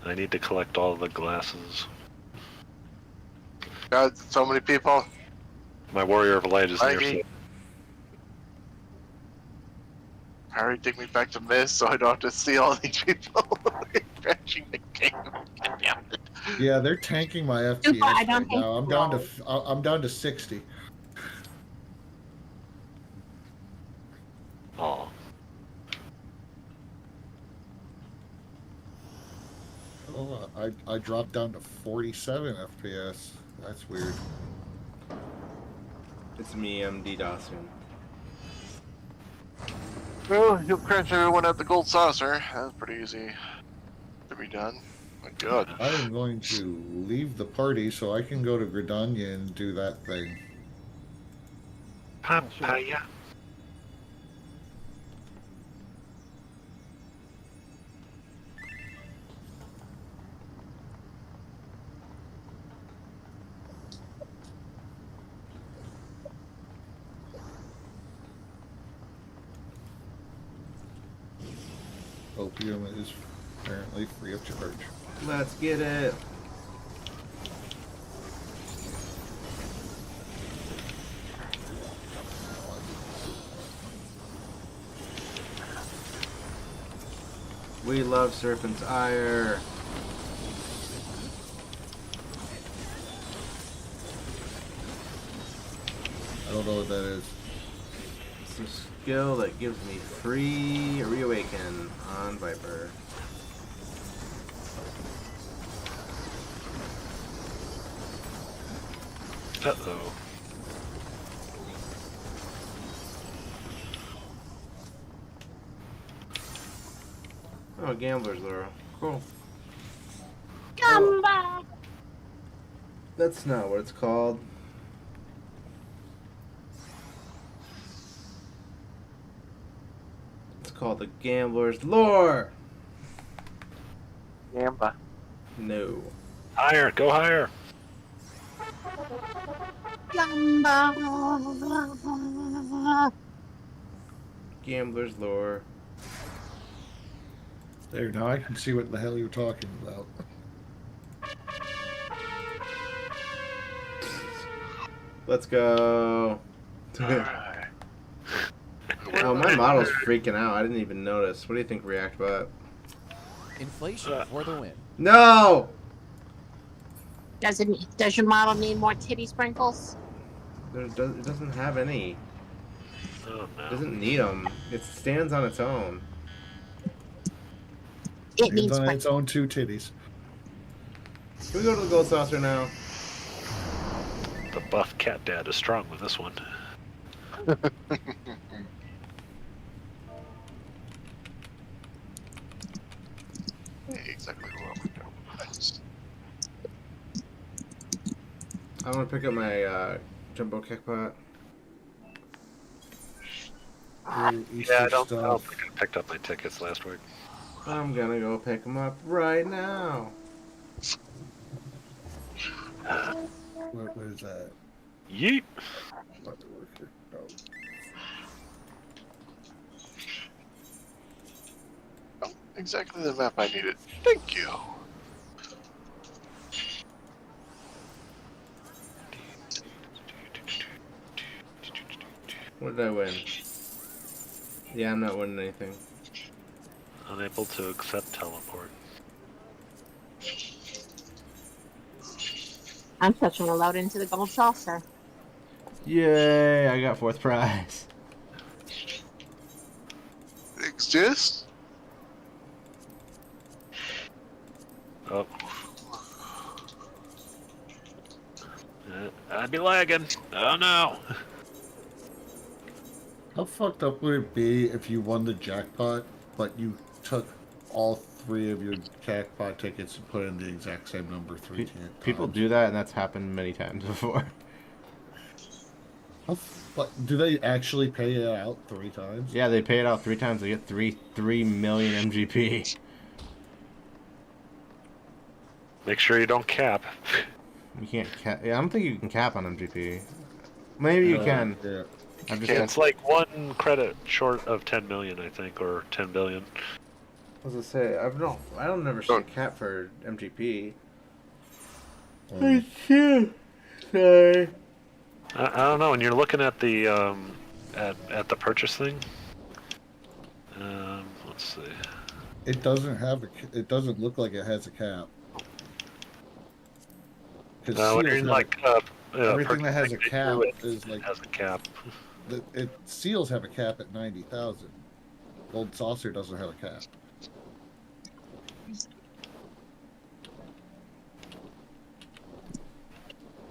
I need to collect all the glasses. God, so many people. My Warrior of Light is near. Mikey. Hurry, take me back to Mist so I don't have to see all these people crashing the game. God damn it. Yeah, they're tanking my FPS Super, I don't right think now. I'm down to 60. Oh, Oh, I dropped down to 47 FPS. That's weird. It's me, I'm DDoSing. Well, you'll crash everyone at the gold saucer. That's pretty easy to be done. My God. I am going to leave the party so I can go to Gridania and do that thing. papaya. Opium is apparently free of charge. Let's get it. We love Serpent's Ire. I don't know what that is. It's a skill that gives me free reawaken on Viper. Uh-oh. Oh, Gambler's Lure. Cool. Come back. That's not what it's called. It's called the Gambler's Lure. Gamba. No. Higher, go higher. Gamba. Gambler's Lure. There, now I can see what the hell you're talking about. Let's go. Alright. Oh, my model's freaking out. I didn't even notice. What do you think, ReactBot? Inflation for the win. No! Does your model need more titty sprinkles? It doesn't have any. Oh It no. doesn't need them. It stands on its own. It It's needs on its sprinkles. own two titties. Can we go to the Gold Saucer now? The buff cat dad is strong with this one. Exactly what I'm doing. I want to pick up my Jumbo Kickpot. Ooh, Easter Yeah, I don't stuff. think I picked up my tickets last week. I'm gonna go pick them up right now. What is that? Yeet! About to work here. Oh. Oh, exactly the map I needed. Thank you. What did I win? Yeah, I'm not winning anything. Unable to accept teleport. I'm still trying to load into the gold saucer. Yay! I got 4th prize. Exist? Oh. I'd be lagging. Oh no! How fucked up would it be if you won the jackpot, but you took all 3 of your jackpot tickets and put in the exact same number 3 times? People do that, and that's happened many times before. Do they actually pay it out 3 times? Yeah, they pay it out 3 times. They get 3 million MGP. Make sure you don't cap. You can't cap. Yeah, I don't think you can cap on MGP. Maybe you can. Yeah. I'm just. It's like 1 credit short of 10 million, I think, or 10 billion. I was gonna say, I don't never see a cap for MGP. Um, Sorry. I don't know. When you're looking at the at the purchase thing, let's see. it doesn't have it doesn't look like it has a cap. 'Cause When you're seals in have- like everything that has a purchasing, cap it is like has a cap. seals have a cap at 90,000. Gold Saucer doesn't have a cap.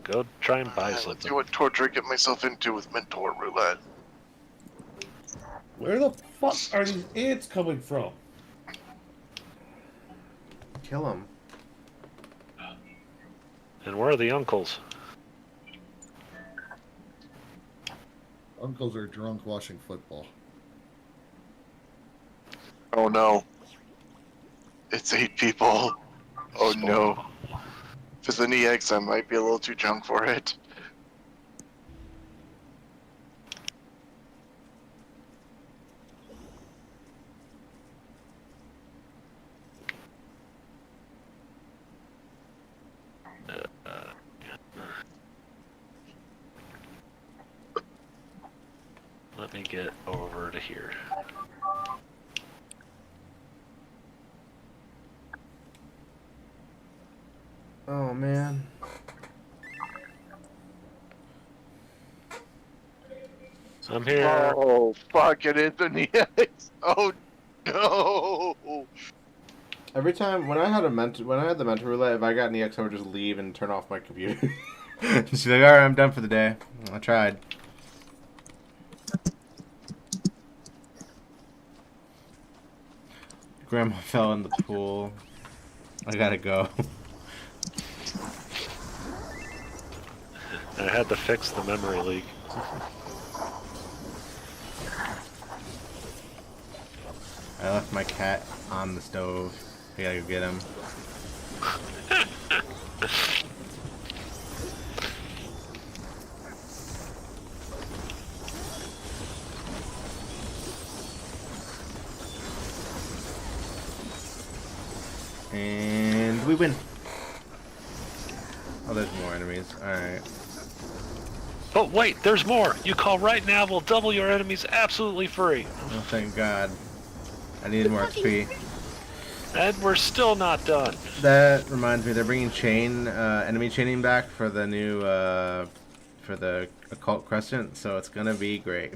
Go try and buy Let's see something. what torture I get myself into with Mentor Roulette. Where the fuck are these ants coming from? Kill him. And where are the uncles? Uncles are drunk watching football. Oh no. It's 8 people. Oh no. If it's an EX, I might be a little too drunk for it. Let me get over to here. Oh man. I'm here. Oh, fuck it, it's an EX. Oh no. Every time when I had the mentor roulette, if I got an EX, I would just leave and turn off my computer. Just be like, all right, I'm done for the day. I tried. Grandma fell in the pool. I gotta go. I had to fix the memory leak. I left my cat on the stove. I gotta go get him. And we win. Oh, there's more enemies. Alright. Oh, wait, there's more. You call right now, we'll double your enemies absolutely free. Oh, thank God. I need more XP. And we're still not done. That reminds me, they're bringing enemy chaining back for the new, for the Occult Crescent, so it's gonna be great.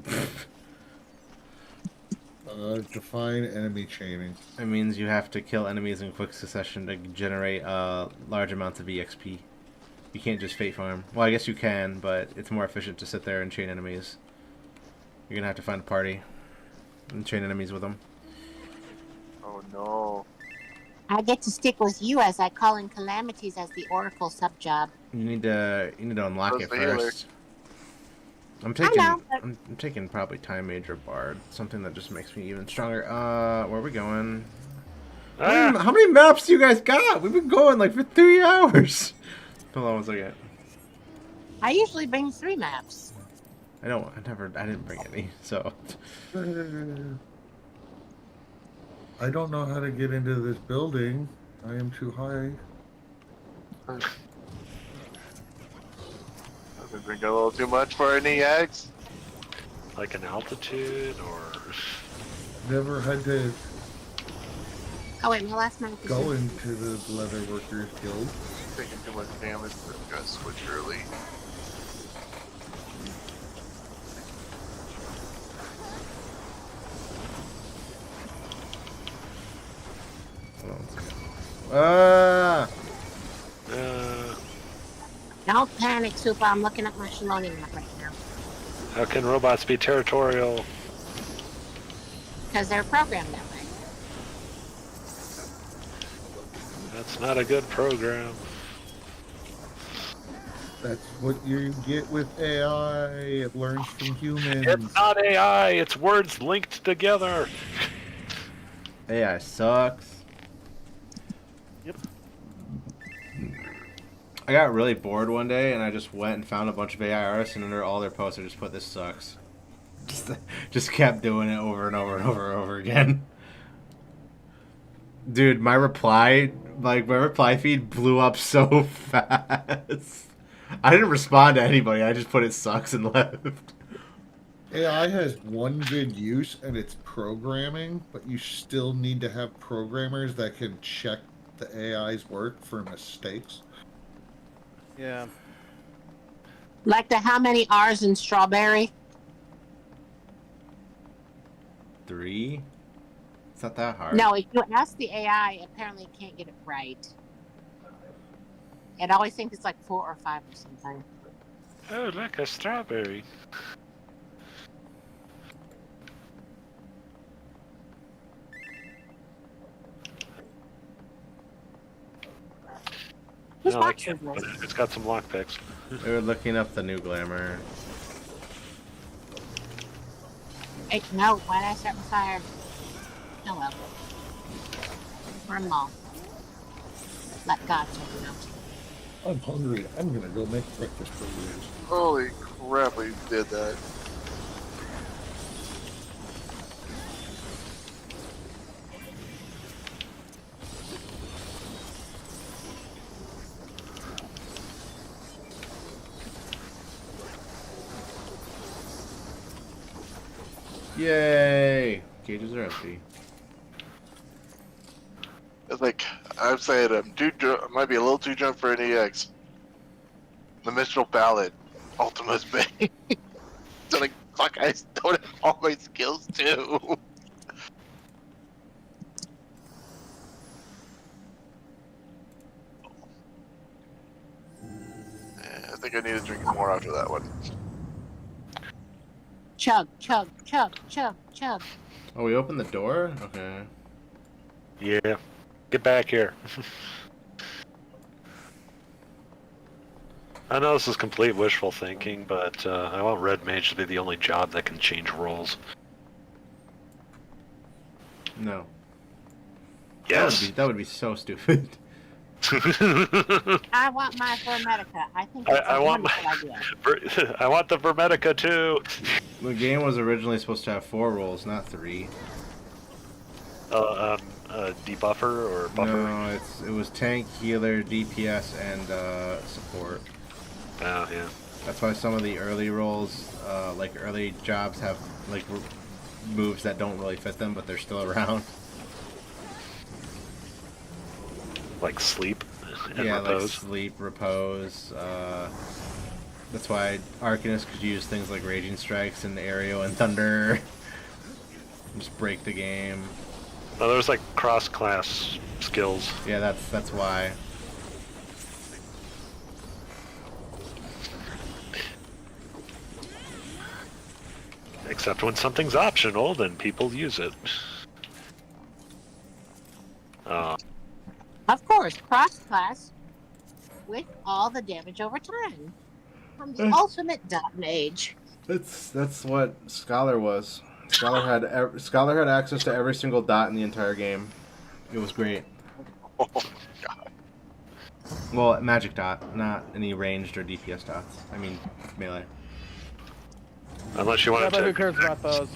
Define enemy chaining. It means you have to kill enemies in quick succession to generate large amounts of EXP. You can't just fate farm. Well, I guess you can, but it's more efficient to sit there and chain enemies. You're gonna have to find a party and chain enemies with them. Oh no. I get to stick with you as I call in calamities as the Oracle subjob. You need to unlock How's it the healer? first. I'm taking know, but- I'm taking probably Time Major Bard, something that just makes me even stronger. Where are we going? How many maps do you guys got? We've been going like for 3 hours. Hold on one second. I usually bring 3 maps. I didn't bring any, so. I don't know how to get into this building. I am too high. I've been drinking a little too much for an EX. Like an altitude, or... Never had to Oh wait, my last map is go into the Leather Workers Guild. Taking too much damage, but I'm gonna switch early. Hold on one second. Don't panic, Super. I'm looking at my Shaloni map right now. How can robots be territorial? Because they're programmed that way. That's not a good program. That's what you get with AI. It learns from humans. It's not AI, it's words linked together. AI sucks. Yep. I got really bored one day and I just went and found a bunch of AI artists and under all their posts I just put "this sucks." Just kept doing it over and over and over and over again. Dude, my reply feed blew up so fast. I didn't respond to anybody. I just put "it sucks" and left. AI has one good use, and it's programming, but you still need to have programmers that can check the AI's work for mistakes. Yeah. Like the how many R's in strawberry? 3? It's not that hard. No, if you ask the AI, apparently it can't get it right. It always thinks it's like 4 or 5 or something. Oh, look, a strawberry. Who's No, I watching can't. this? It's got some lockpicks. We were looking up the new glamour. Hey, no, why did I start with fire? Oh well. We're in mall. Let God check it out. I'm hungry. I'm gonna go make breakfast for you. Holy crap, we did that. Yay! Cages are empty. It's like, I'm saying I'm too drunk, might be a little too drunk for an EX. The Minstrel Ballad, Ultima's Bane. So like, fuck, I don't have all my skills too. I think I need to drink more after that one. Chug, chug, chug, chug, chug. Oh, we opened the door? Okay. Yeah. Get back here. I know this is complete wishful thinking, but I want Red Mage to be the only job that can change roles. No. Yes! That would be so stupid. I want my Vermedica. I think it's I a want wonderful my... idea. I want the Vermedica too! The game was originally supposed to have 4 roles, not 3. Debuffer or buffer? No, it was tank, healer, DPS, and support. Oh, yeah. That's why some of the early roles, like early jobs, have like moves that don't really fit them, but they're still around. Like sleep and Yeah, repose. like sleep, repose. That's why Arcanist could use things like Raging Strikes and Aerial and Thunder. Just break the game. Oh, there's like cross-class skills. Yeah, that's why. Except when something's optional, then people use it. Of course, cross class with all the damage over time. From the ultimate dot mage. That's what Scholar was. Scholar had access to every single dot in the entire game. It was great. Oh god. Well, magic dot, not any ranged or DPS dots. I mean, melee. Unless you Yeah, wanted but to, who cares about those?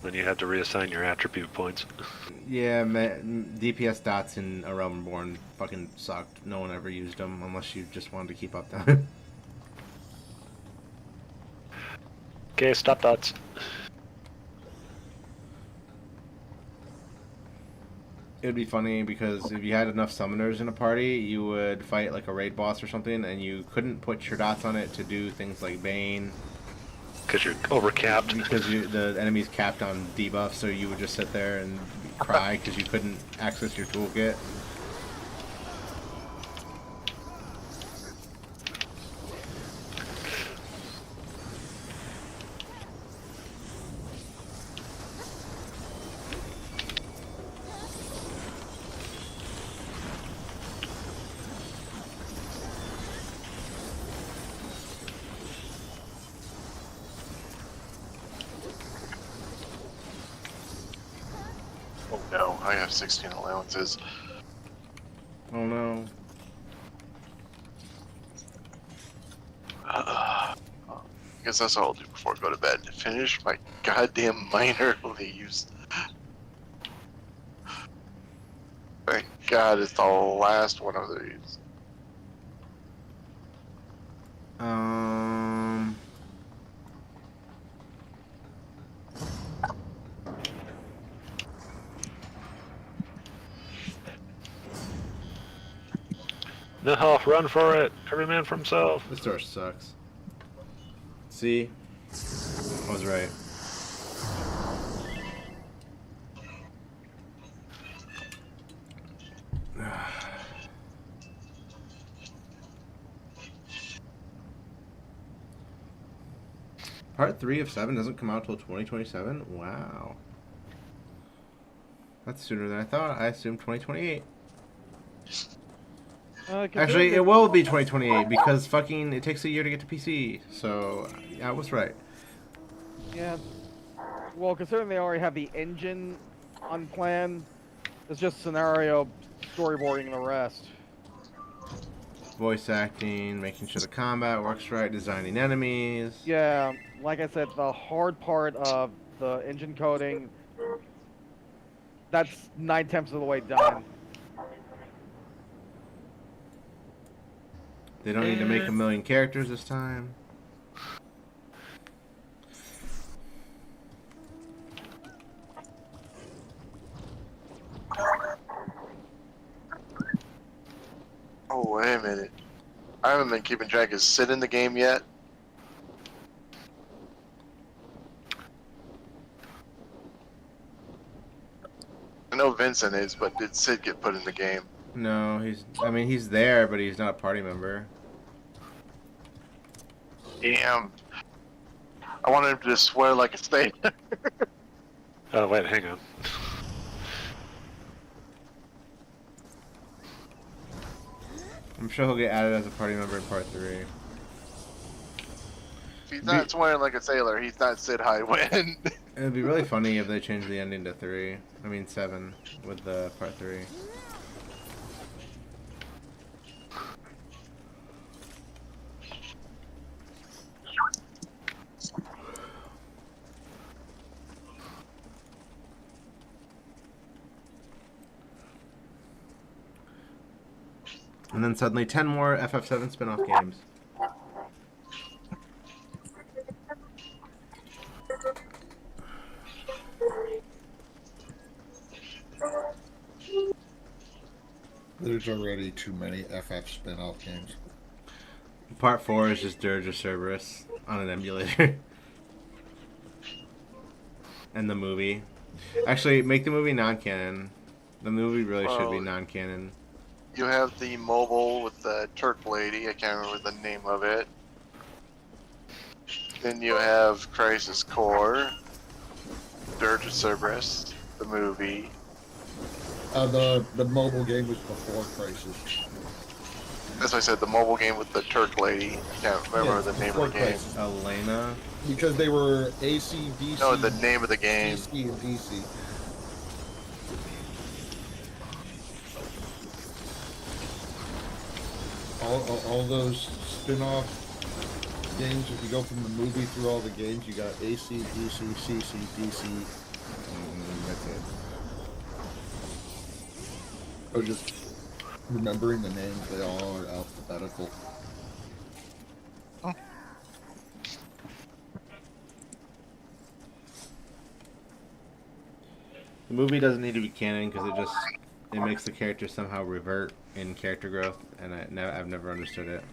then you had to reassign your attribute points. Yeah, DPS dots in A Realm Reborn fucking sucked. No one ever used them unless you just wanted to keep up them. Okay, stop dots. It would be funny because if you had enough summoners in a party, you would fight like a raid boss or something, and you couldn't put your dots on it to do things like Bane. Because you're overcapped. Because the enemy's capped on debuff, so you would just sit there and cry because you couldn't access your toolkit. Oh no, I have 16 allowances. Oh no. I guess that's all I'll do before I go to bed. Finish my goddamn minor leaves. Thank God it's the last one of these. No, run for it. Every man for himself. This door sucks. See? I was right. Part 3 of 7 doesn't come out till 2027? Wow. That's sooner than I thought. I assumed 2028. Actually, it will be 2028 because fucking it takes a year to get to PC. So, yeah, I was right. Yeah. Well, considering they already have the engine on plan, it's just scenario storyboarding the rest. Voice acting, making sure the combat works right, designing enemies. Yeah, like I said, the hard part of the engine coding, that's 9/10 of the way done. They don't need to make a million characters this time. Oh, wait a minute. I haven't been keeping track of Sid in the game yet. I know Vincent is, but did Sid get put in the game? No, he's there, but he's not a party member. Damn. I wanted him to just swear like a snake. Oh, wait, hang on. I'm sure he'll get added as a party member in part 3. If he's not swearing like a sailor, he's not Sid Highwind. It'd be really funny if they changed the ending to 3. I mean 7 with the part 3. And then suddenly 10 more FF7 spin-off games. There's already too many FF spin-off games. Part 4 is just Dirge of Cerberus on an emulator. And the movie. Actually, make the movie non-canon. The movie really should be Well, non-canon. You have the mobile with the Turk lady. I can't remember the name of it. Then you have Crisis Core, Dirge of Cerberus, the movie. The mobile game was before Crisis. As I said, the mobile game with the Turk lady. I can't remember Yeah, the name before of the game. Crisis. Elena. Because they were AC, DC, No, the name of the game. DC, and DC. All those spin-off games, if you go from the movie through all the games, you got AC, DC, CC, DC. That's it. Or just remembering the names, they all are alphabetical. The movie doesn't need to be canon because it makes the character somehow revert in character growth, and I've never understood it.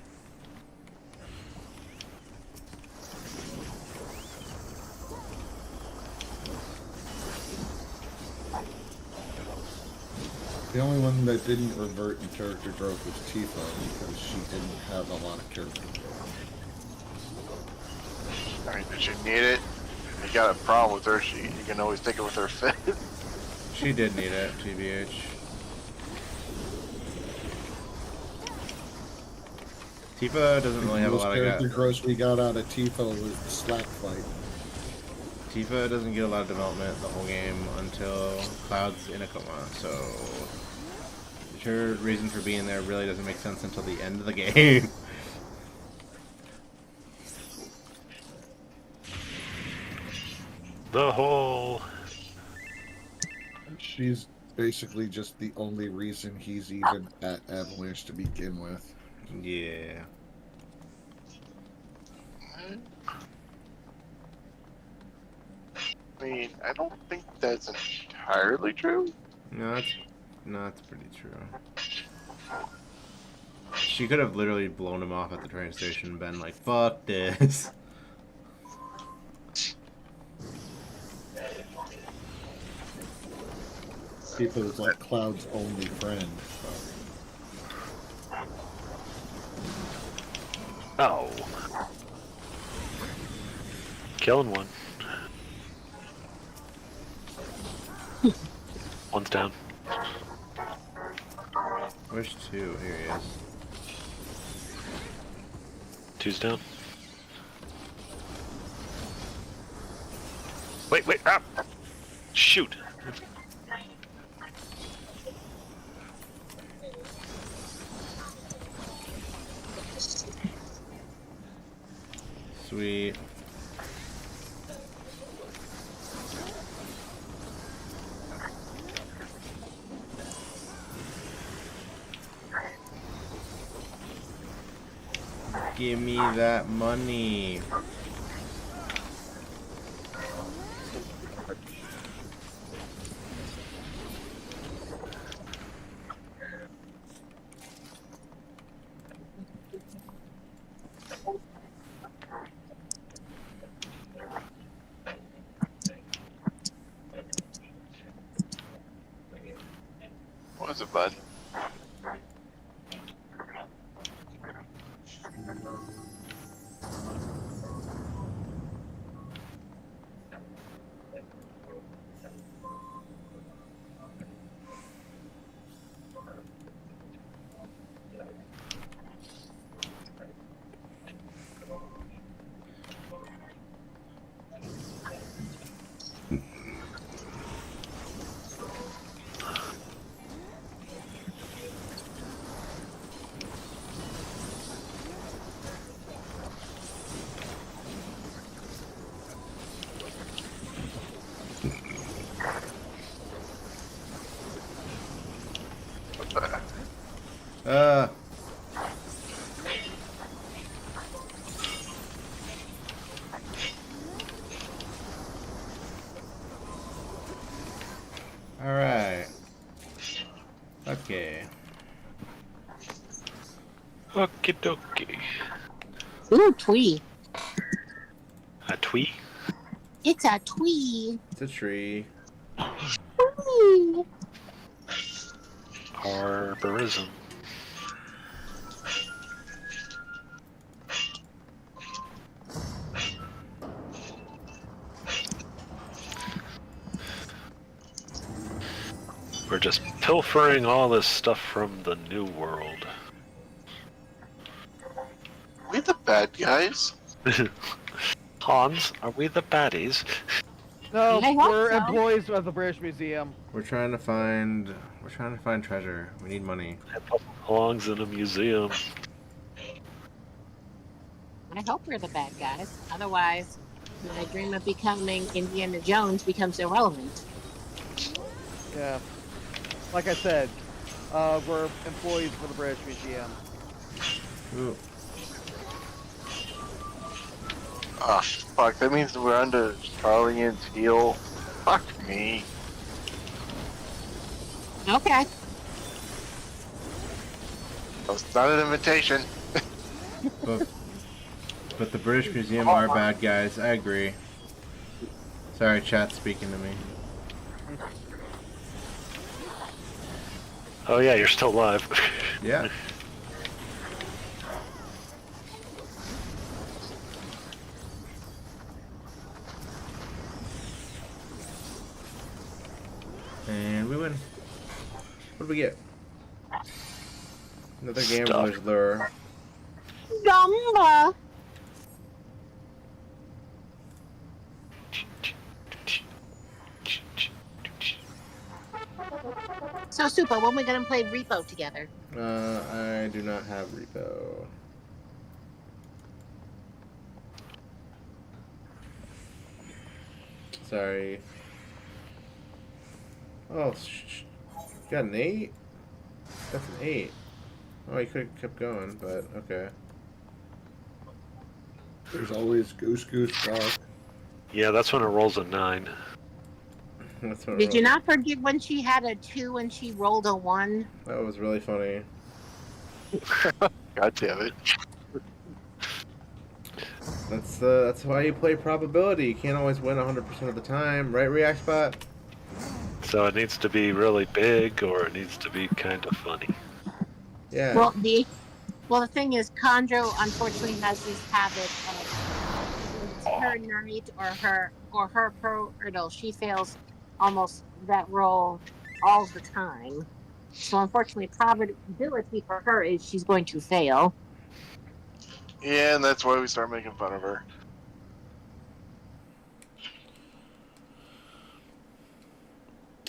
The only one that didn't revert in character growth was Tifa because she didn't have a lot of character growth. I mean, did you need it? You got a problem with her, you can always take it with her fit. She did need it, TBH. Tifa doesn't really have a The most lot character of growth we got out of Tifa was the slap fight. Tifa doesn't get a lot of development the whole game until Cloud's in a coma, so her reason for being there really doesn't make sense until the end of the game. The whole. She's basically just the only reason he's even at Avalanche to begin with. Yeah. I mean, I don't think that's entirely true. No, that's pretty true. She could have literally blown him off at the train station and been like, fuck this. Tifa was like Cloud's only friend. Oh. Killing one. One's down. Where's 2? Here he is. Two's down. Wait, ah! Shoot! Sweet. Give me that money. What is it, bud? Uh. Alright. Okay. Okie dokie. Ooh, twee. A twee? It's a twee. It's a tree. Twee. Arborism. We're just pilfering all this stuff from the new world. We the bad guys. Hans, are we the baddies? No, I hope we're so. employees of the British Museum. We're trying to find treasure. We need money. It belongs in a museum. I hope we're the bad guys. Otherwise, my dream of becoming Indiana Jones becomes irrelevant. Yeah. Like I said, we're employees for the British Museum. Ooh. Ah, fuck. That means we're under Charlian's heel. Fuck me. Okay. That's not an invitation. But the British Museum are bad guys. I agree. Sorry, chat's speaking to me. Oh yeah, you're still alive. Yeah. And we win. What do we get? Another gambler's lure. Gumba. So, Super, when we gonna play Repo together? I do not have repo. Sorry. Oh, got an 8? That's an 8. Oh, you could have kept going, but okay. There's always Goose Dark. Yeah, that's when it rolls a 9. That's what it Did you was. not forget when she had a 2 and she rolled a 1? That was really funny. God damn it. That's why you play probability. You can't always win 100% of the time, right, ReactSpot? So it needs to be really big, or it needs to be kind of funny. Yeah. Well, the thing is, Chondro unfortunately has this habit of it's her night or her pro or no, she fails almost that roll all the time. So unfortunately, probability for her is she's going to fail. Yeah, and that's why we start making fun of her.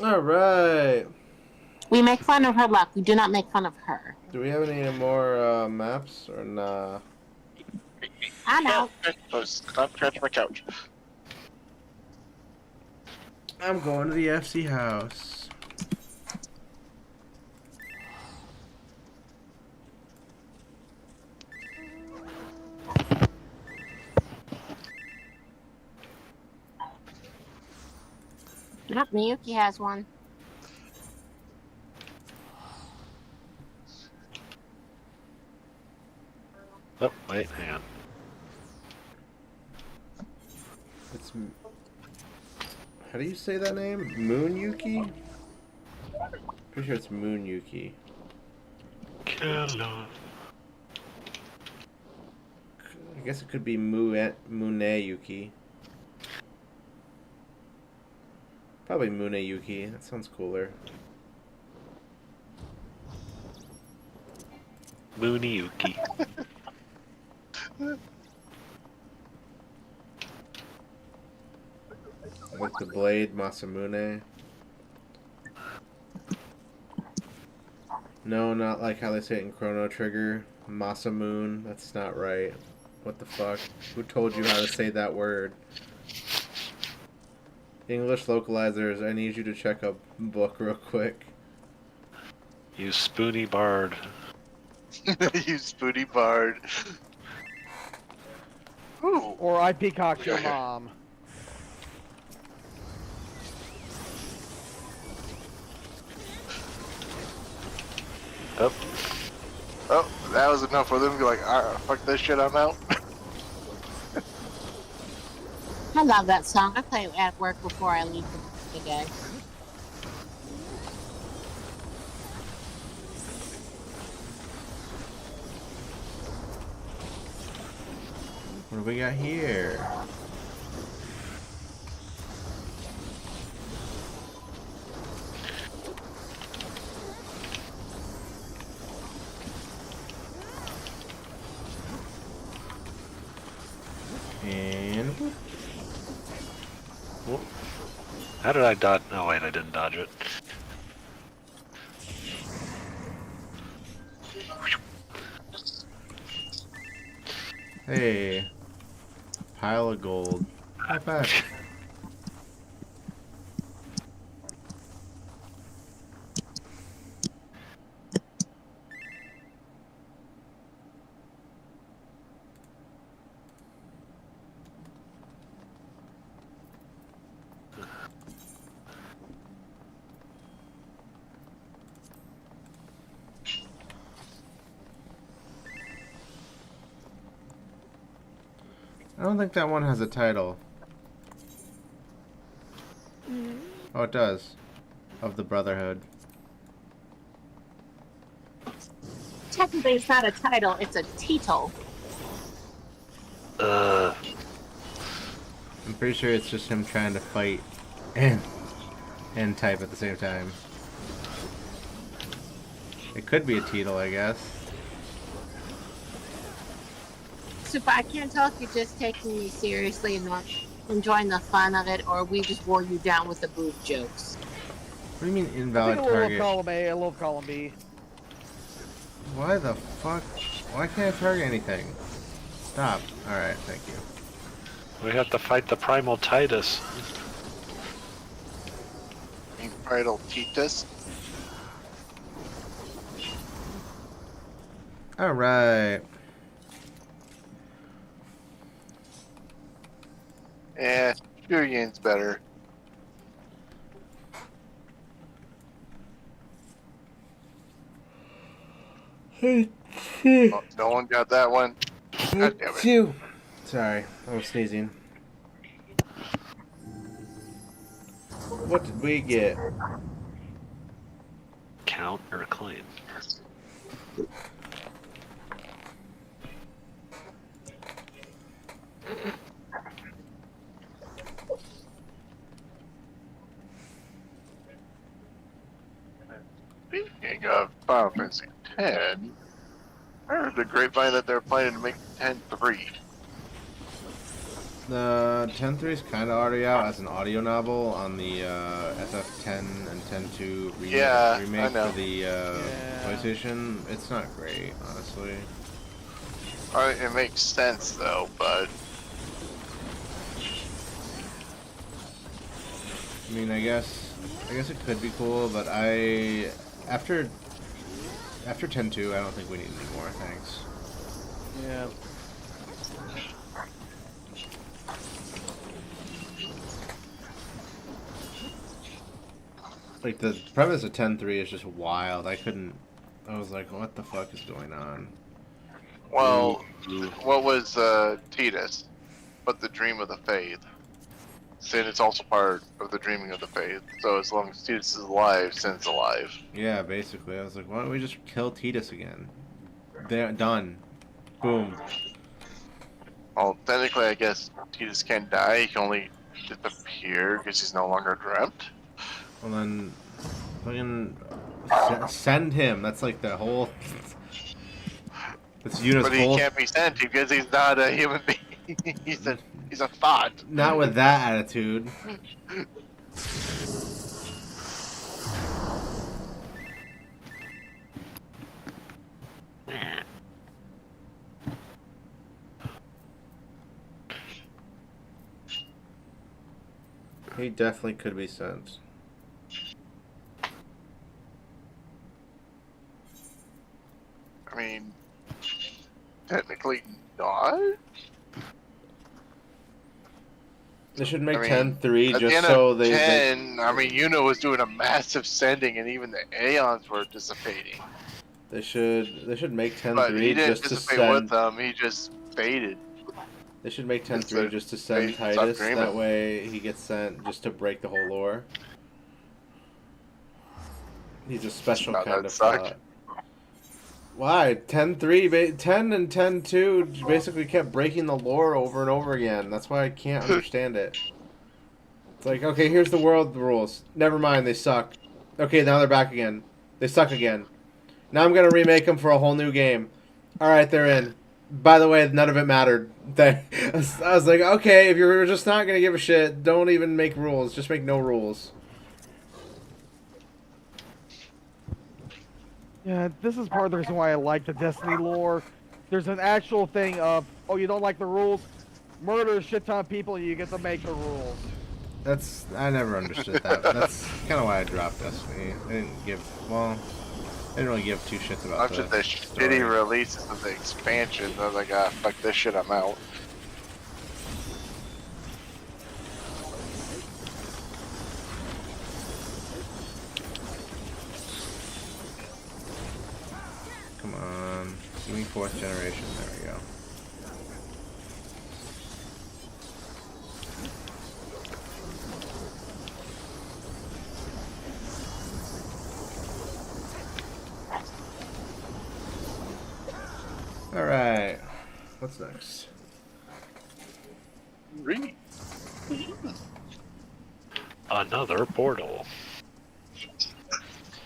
All right. We make fun of her luck. We do not make fun of her. Do we have any more maps or nah? I know. Stop scratching my couch. I'm going to the FC house. Yep, Miyuki has one. Oh, wait, hang on. It's how do you say that name? Moon Yuki? Pretty sure it's Moon Yuki. Killer. I guess it could be Mune Yuki. Probably Mune Yuki. That sounds cooler. Mooney Yuki. Like the blade, Masamune. No, not like how they say it in Chrono Trigger. Masamoon. That's not right. What the fuck? Who told you how to say that word? English localizers, I need you to check a book real quick. You spoony bard. You spooty bard. Ooh. Or I peacocked your mom. Oh, that was enough for them to be like, alright, fuck this shit, I'm out. I love that song. I play it at work before I leave for the day. What do we got here? And whoop. How did I dodge? Oh wait, I didn't dodge it. Hey, pile of gold. Not bad. I don't think that one has a title. Oh, it does. Of the Brotherhood. Technically, it's not a title, it's a title. I'm pretty sure it's just him trying to fight and type at the same time. It could be a title, I guess. Super, I can't tell if you're just taking me seriously and not enjoying the fun of it, or we just wore you down with the boob jokes. What do you mean I invalid think I love target? column A. I love column B. Why the fuck? Why can't I target anything? Stop. Alright, thank you. We have to fight the Primal Titus. Bridal Titus. Alright. Yeah, Furion's better. Hey, Oh, no one got that one. God damn it. you. Sorry, I was sneezing. What did we get? Count or claim? Speaking of Final Fantasy X, I heard the grapevine that they're planning to make 10-3. The 10.3 is kind of already out as an audio novel on the FF10 and 10.2 Yeah, I remake know. for the PlayStation. It's not great, honestly. Alright, it makes sense though, but I mean, I guess it could be cool, but after 10.2, I don't think we need any more. Thanks. Yeah. Like, the premise of 10.3 is just wild. I was like, what the fuck is going on? well, what was Titus? But the Dream of the Faith. Sin is also part of the Dreaming of the Faith. So as long as Titus is alive, Sin's alive. Yeah, basically. I was like, why don't we just kill Titus again? They're done. Boom. Well, technically, I guess Titus can't die. He can only disappear because he's no longer dreamt. Well then, fucking send him. That's like the whole. That's Yuna's But he whole. can't be sent because he's not a human being. he's a thought. Not with that attitude. He definitely could be sent. I mean, technically not. They should make I mean, 10.3 At the just end so of they. 10, I mean, Yuna was doing a massive sending, and even the Aeons were dissipating. They should make But he 10-3 didn't just to participate with send. them. He just baited. They should make Just 10-3 to just to send bait Titus. Subgreement. That way he gets sent just to break the whole lore. He's a special No, kind that of. sucked. Why 10-3, 10 and 10-2 basically kept breaking the lore over and over again. That's why I can't understand it. It's like, okay, here's the world rules. Never mind, they suck. Okay, now they're back again. They suck again. Now I'm gonna remake them for a whole new game. All right, they're in. By the way, none of it mattered. I was like, okay, if you're just not gonna give a shit, don't even make rules. Just make no rules. Yeah, this is part of the reason why I like the Destiny lore. There's an actual thing of, oh, you don't like the rules? Murder a shit ton of people and you get to make the rules. I never understood that. That's kind of why I dropped Destiny. I didn't really give two shits about After the story. shitty releases of the expansion, I was like, ah, fuck this shit, I'm out. Come on. Give me 4th generation. There we go. Alright. What's next? Read. Another portal.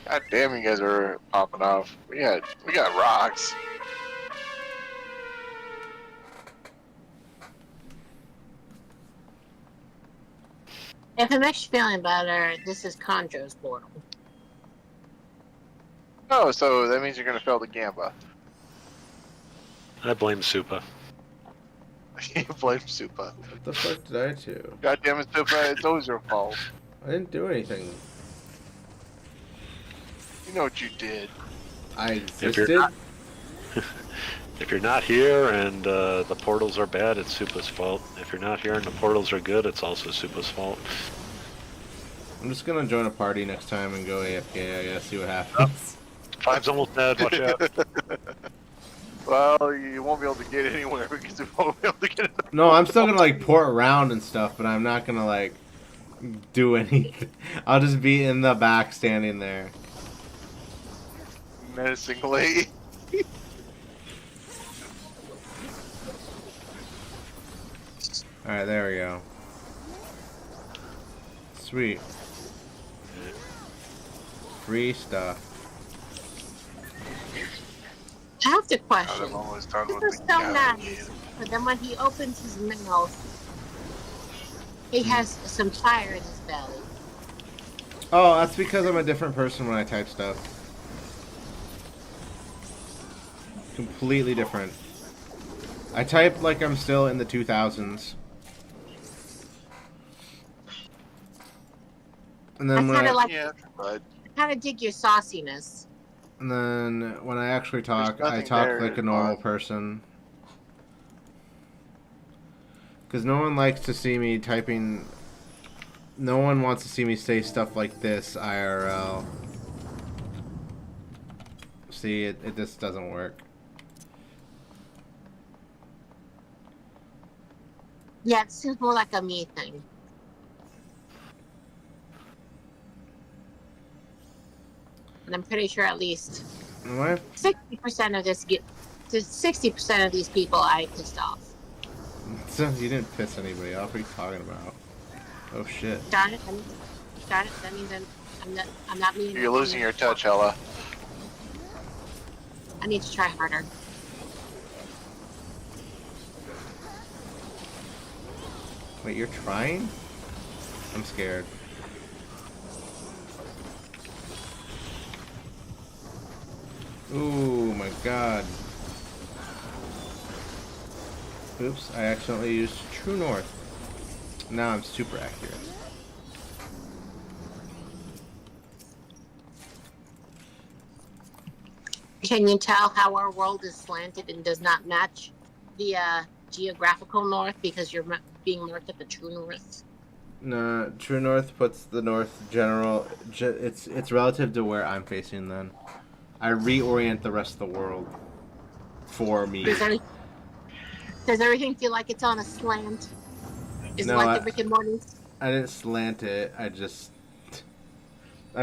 God damn, you guys are popping off. We got rocks. If it makes you feeling better, this is Conjo's portal. Oh, so that means you're gonna fail the Gamba. I blame Supa. You blame Supa. What the fuck did I do? God damn it, Supa, it's always your fault. I didn't do anything. You know what you did. I If you're existed. not- If you're not here and the portals are bad, it's Supa's fault. If you're not here and the portals are good, it's also Supa's fault. I'm just gonna join a party next time and go AFK, I guess, see what happens. 5's almost dead, watch out. Well, you won't be able to get anywhere because you won't be able to get it. No, I'm still gonna like port around and stuff, but I'm not gonna like do anything. I'll just be in the back standing there. Menacingly. Alright, there we go. Sweet. Free stuff. I have to I'm question. almost done This with is the so gallon. nice, but then when he opens his mouth, he has some fire in his belly. Oh, that's because I'm a different person when I type stuff. Completely different. I type like I'm still in the 2000s. And I then when kind I, of like, Yeah, but I kind of dig your sauciness. and then when I actually talk, There's I nothing talk there, like a normal Bob. person. Because no one likes to see me typing. No one wants to see me say stuff like this IRL. See, it just doesn't work. Yeah, it seems more like a me thing. And I'm pretty sure at least Am I? 60% of this 60% of these people I pissed off. You didn't piss anybody off. What are you talking about? Oh shit. Darn it! Darn it! That means I'm not meaning. you're losing your touch, Ella. I need to try harder. Wait, you're trying? I'm scared. Ooh, my god. Oops, I accidentally used True North. Now I'm super accurate. Can you tell how our world is slanted and does not match the geographical north because you're being marked at the true north? No, True North puts the North general. It's relative to where I'm facing. Then I reorient the rest of the world for me. Does everything feel like it's on a slant? Is No, it like the Rick and Morty? I didn't slant it. I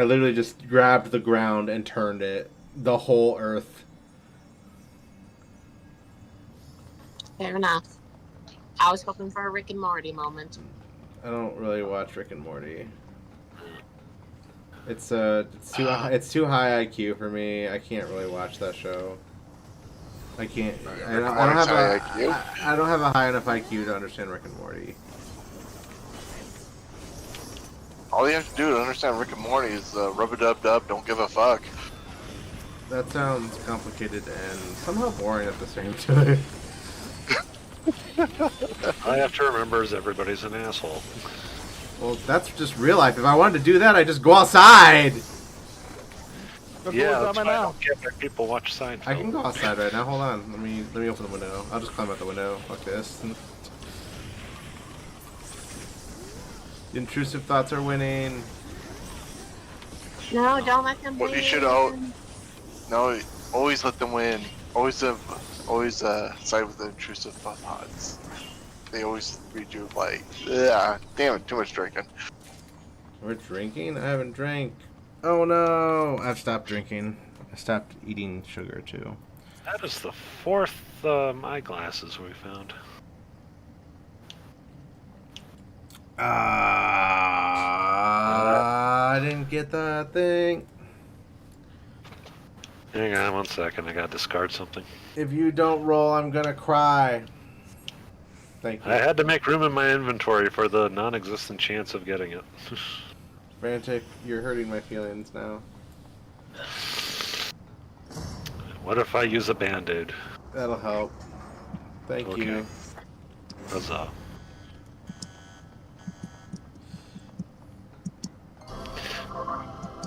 literally just grabbed the ground and turned it. The whole earth. Fair enough. I was hoping for a Rick and Morty moment. I don't really watch Rick and Morty. It's too high IQ for me. I can't really watch that show. I can't. I don't have a high enough IQ to understand Rick and Morty. All you have to do to understand Rick and Morty is rub-a-dub-dub, don't give a fuck. That sounds complicated and somehow boring at the same time. All I have to remember is everybody's an asshole. Well, that's just real life. If I wanted to do that, I'd just go outside. Yeah, that's why I don't get why people watch Seinfeld. I can go outside right now. Hold on. Let me open the window. I'll just climb out the window. Fuck this. The intrusive thoughts are winning. No, don't let them What win. you should no, always let them win. Always side with the intrusive thoughts. They always read you like, yeah, damn it, too much drinking. We're drinking? I haven't drank. Oh no! I've stopped drinking. I stopped eating sugar too. That is the 4th eyeglasses we found. I didn't get that thing. Hang on 1 second, I gotta discard something. If you don't roll, I'm gonna cry. Thank you. I had to make room in my inventory for the non-existent chance of getting it. Frantic, you're hurting my feelings now. What if I use a band-aid? That'll help. Thank Okay. you. Huzzah.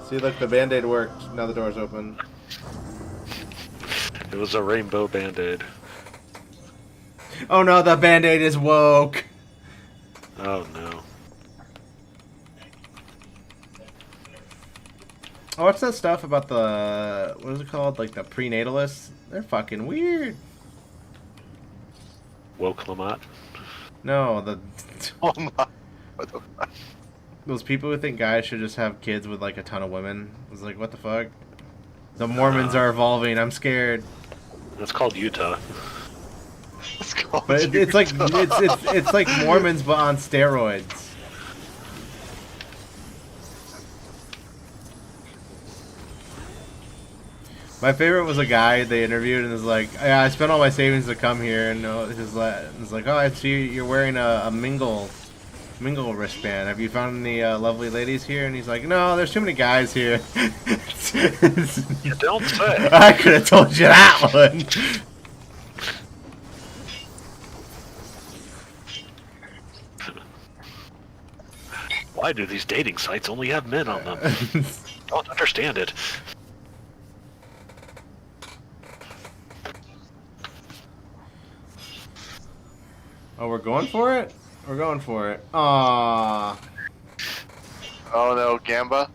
See, look, the band-aid worked. Now the door's open. It was a rainbow band-aid. Oh no, the band-aid is woke. Oh no. Oh, what's that stuff about the, what is it called? Like the prenatalists? They're fucking weird. Woke Lamont? No, the Oh my. What the fuck? those people who think guys should just have kids with like a ton of women. It's like, what the fuck? The Mormons are evolving. I'm scared. That's called Utah. It's called But it's like it's like Mormons but on steroids. My favorite was a guy they interviewed and was like, "Yeah, I spent all my savings to come here," and he's like, "Oh, I see you're wearing a mingle wristband. Have you found any lovely ladies here?" And he's like, "No, there's too many guys here." You don't say. I could have told you that one. Why do these dating sites only have men on them? Don't understand it. Oh, we're going for it? We're going for it. Aww. Oh no, Gamba.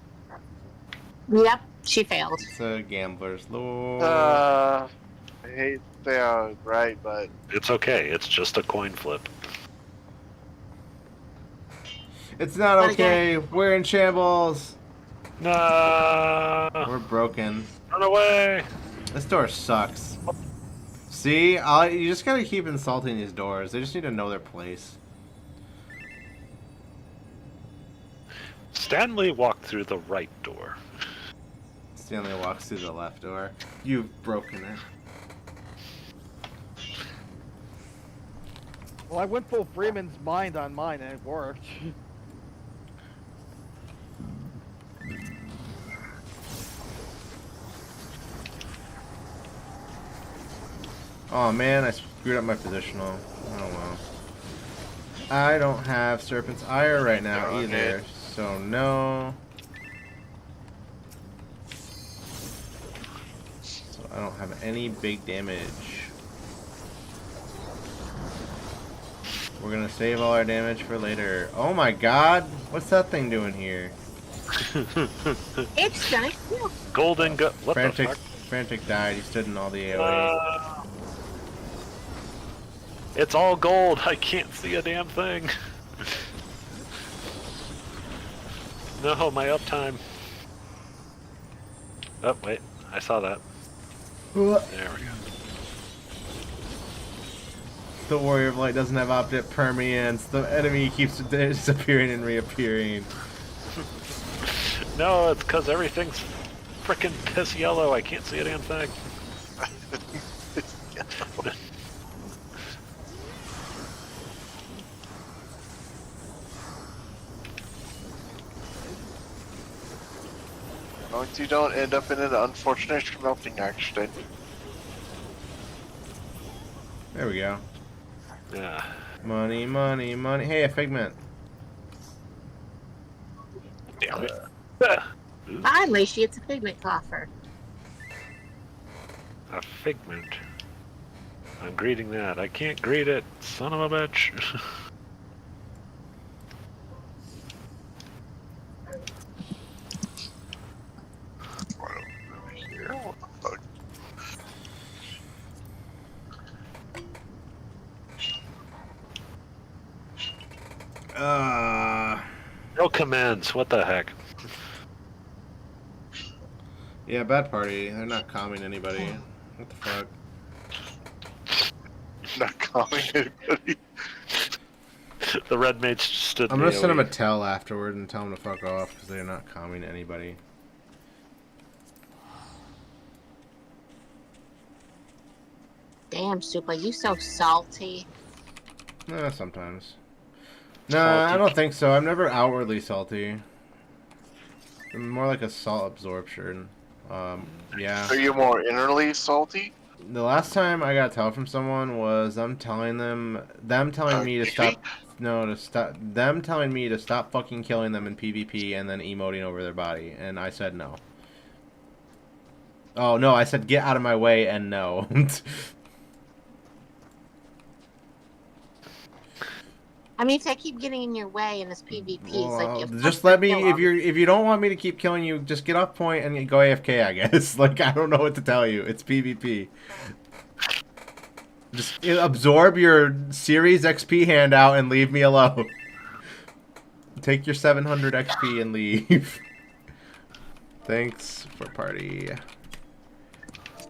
Yep, she failed. It's a gambler's lord. I hate that, right, but It's okay. It's just a coin flip. It's not But okay. We're in shambles. No. We're broken. Run away. This door sucks. See? You just gotta keep insulting these doors. They just need to know their place. Stanley walked through the right door. Stanley walks through the left door. You've broken it. Well, I went full Freeman's mind on mine and it worked. Oh man, I screwed up my positional. Oh well. I don't have Serpent's Ire right now Yeah, either, okay. so no. So I don't have any big damage. We're gonna save all our damage for later. Oh my god! What's that thing doing here? It's gonna kill. Golden gun. What Frantic, the fuck? Frantic died. He stood in all the AoE. It's all gold. I can't see a damn thing. No, my uptime. Oh, wait. I saw that. There we go. The Warrior of Light doesn't have optic permeance. The enemy keeps disappearing and reappearing. No, it's because everything's frickin' piss yellow. I can't see a damn thing. As long as you don't end up in an unfortunate melting accident. There we go. Yeah. Money, money, money. Hey, a Figment. Damn it. Finally, she gets a pigment coffer. A figment. I'm greeting that. I can't greet it. Son of a bitch. What the fuck? No commends. What the heck? Yeah, bad party. They're not calming anybody. What the fuck? Not calling anybody. The red mage stood. I'm gonna send them a AoE. tell afterward and tell them to fuck off because they're not calming anybody. Damn, Super, you so salty. Sometimes. Nah, I don't think so. I'm never outwardly salty. I'm more like a salt absorption. Yeah. Are you more innerly salty? The last time I got a tell from someone was them telling me to stop. No, them telling me to stop fucking killing them in PvP and then emoting over their body, and I said no. Oh no, I said get out of my way and no. I mean, if they keep getting in your way in this PvP, it's like you just let me. If you don't want me to keep killing you, just get off point and go AFK. I guess. Like I don't know what to tell you. It's PvP. Just absorb your Series XP handout and leave me alone. Take your 700 XP and leave. Thanks for party.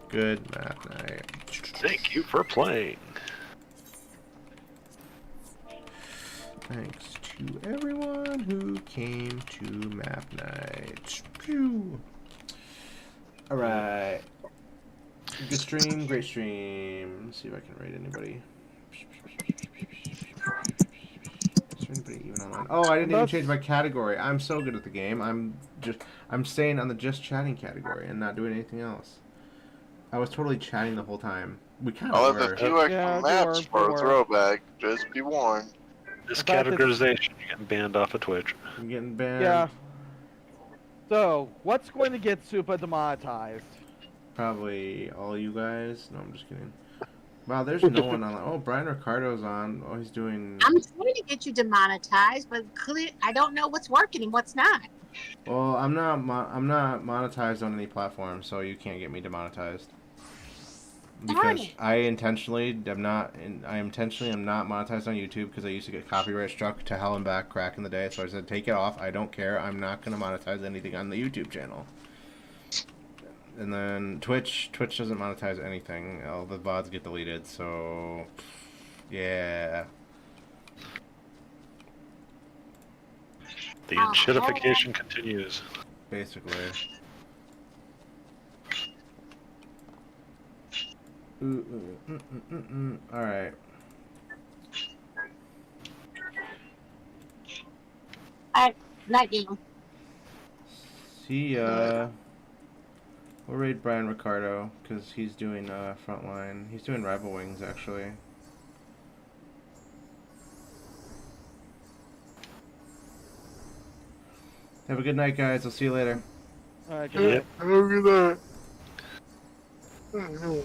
Good map night. Thank you for playing. Thanks to everyone who came to map night. Pew. All right. Good stream, great stream. Let's see if I can rate anybody. Is there anybody even online? Oh, I didn't even change my category. I'm so good at the game. I'm staying on the just chatting category and not doing anything else. I was totally chatting the whole time. We kind I'll of have were. a few extra Yeah, maps they for were. a throwback. Just be warned. This About this- categorization, you're getting banned off of Twitch. I'm getting banned. Yeah. So, what's going to get Super demonetized? Probably all you guys. No, I'm just kidding. Wow, there's no one on. Oh, Brian Ricardo's on. Oh, he's doing. I'm trying to get you demonetized, but I don't know what's working and what's not. Well, I'm not monetized on any platform, so you can't get me demonetized. Darn Because it. I intentionally am not monetized on YouTube because I used to get copyright struck to hell and back crack in the day. So I said, take it off. I don't care. I'm not gonna monetize anything on the YouTube channel. And then Twitch doesn't monetize anything. All the VODs get deleted. So yeah. The enshittification continues. Basically. Alright. Not you. See ya. We'll raid Brian Ricardo, because he's doing Frontline. He's doing Rival Wings, actually. Have a good night, guys. I'll see you later. Alright, Yep. Look at that.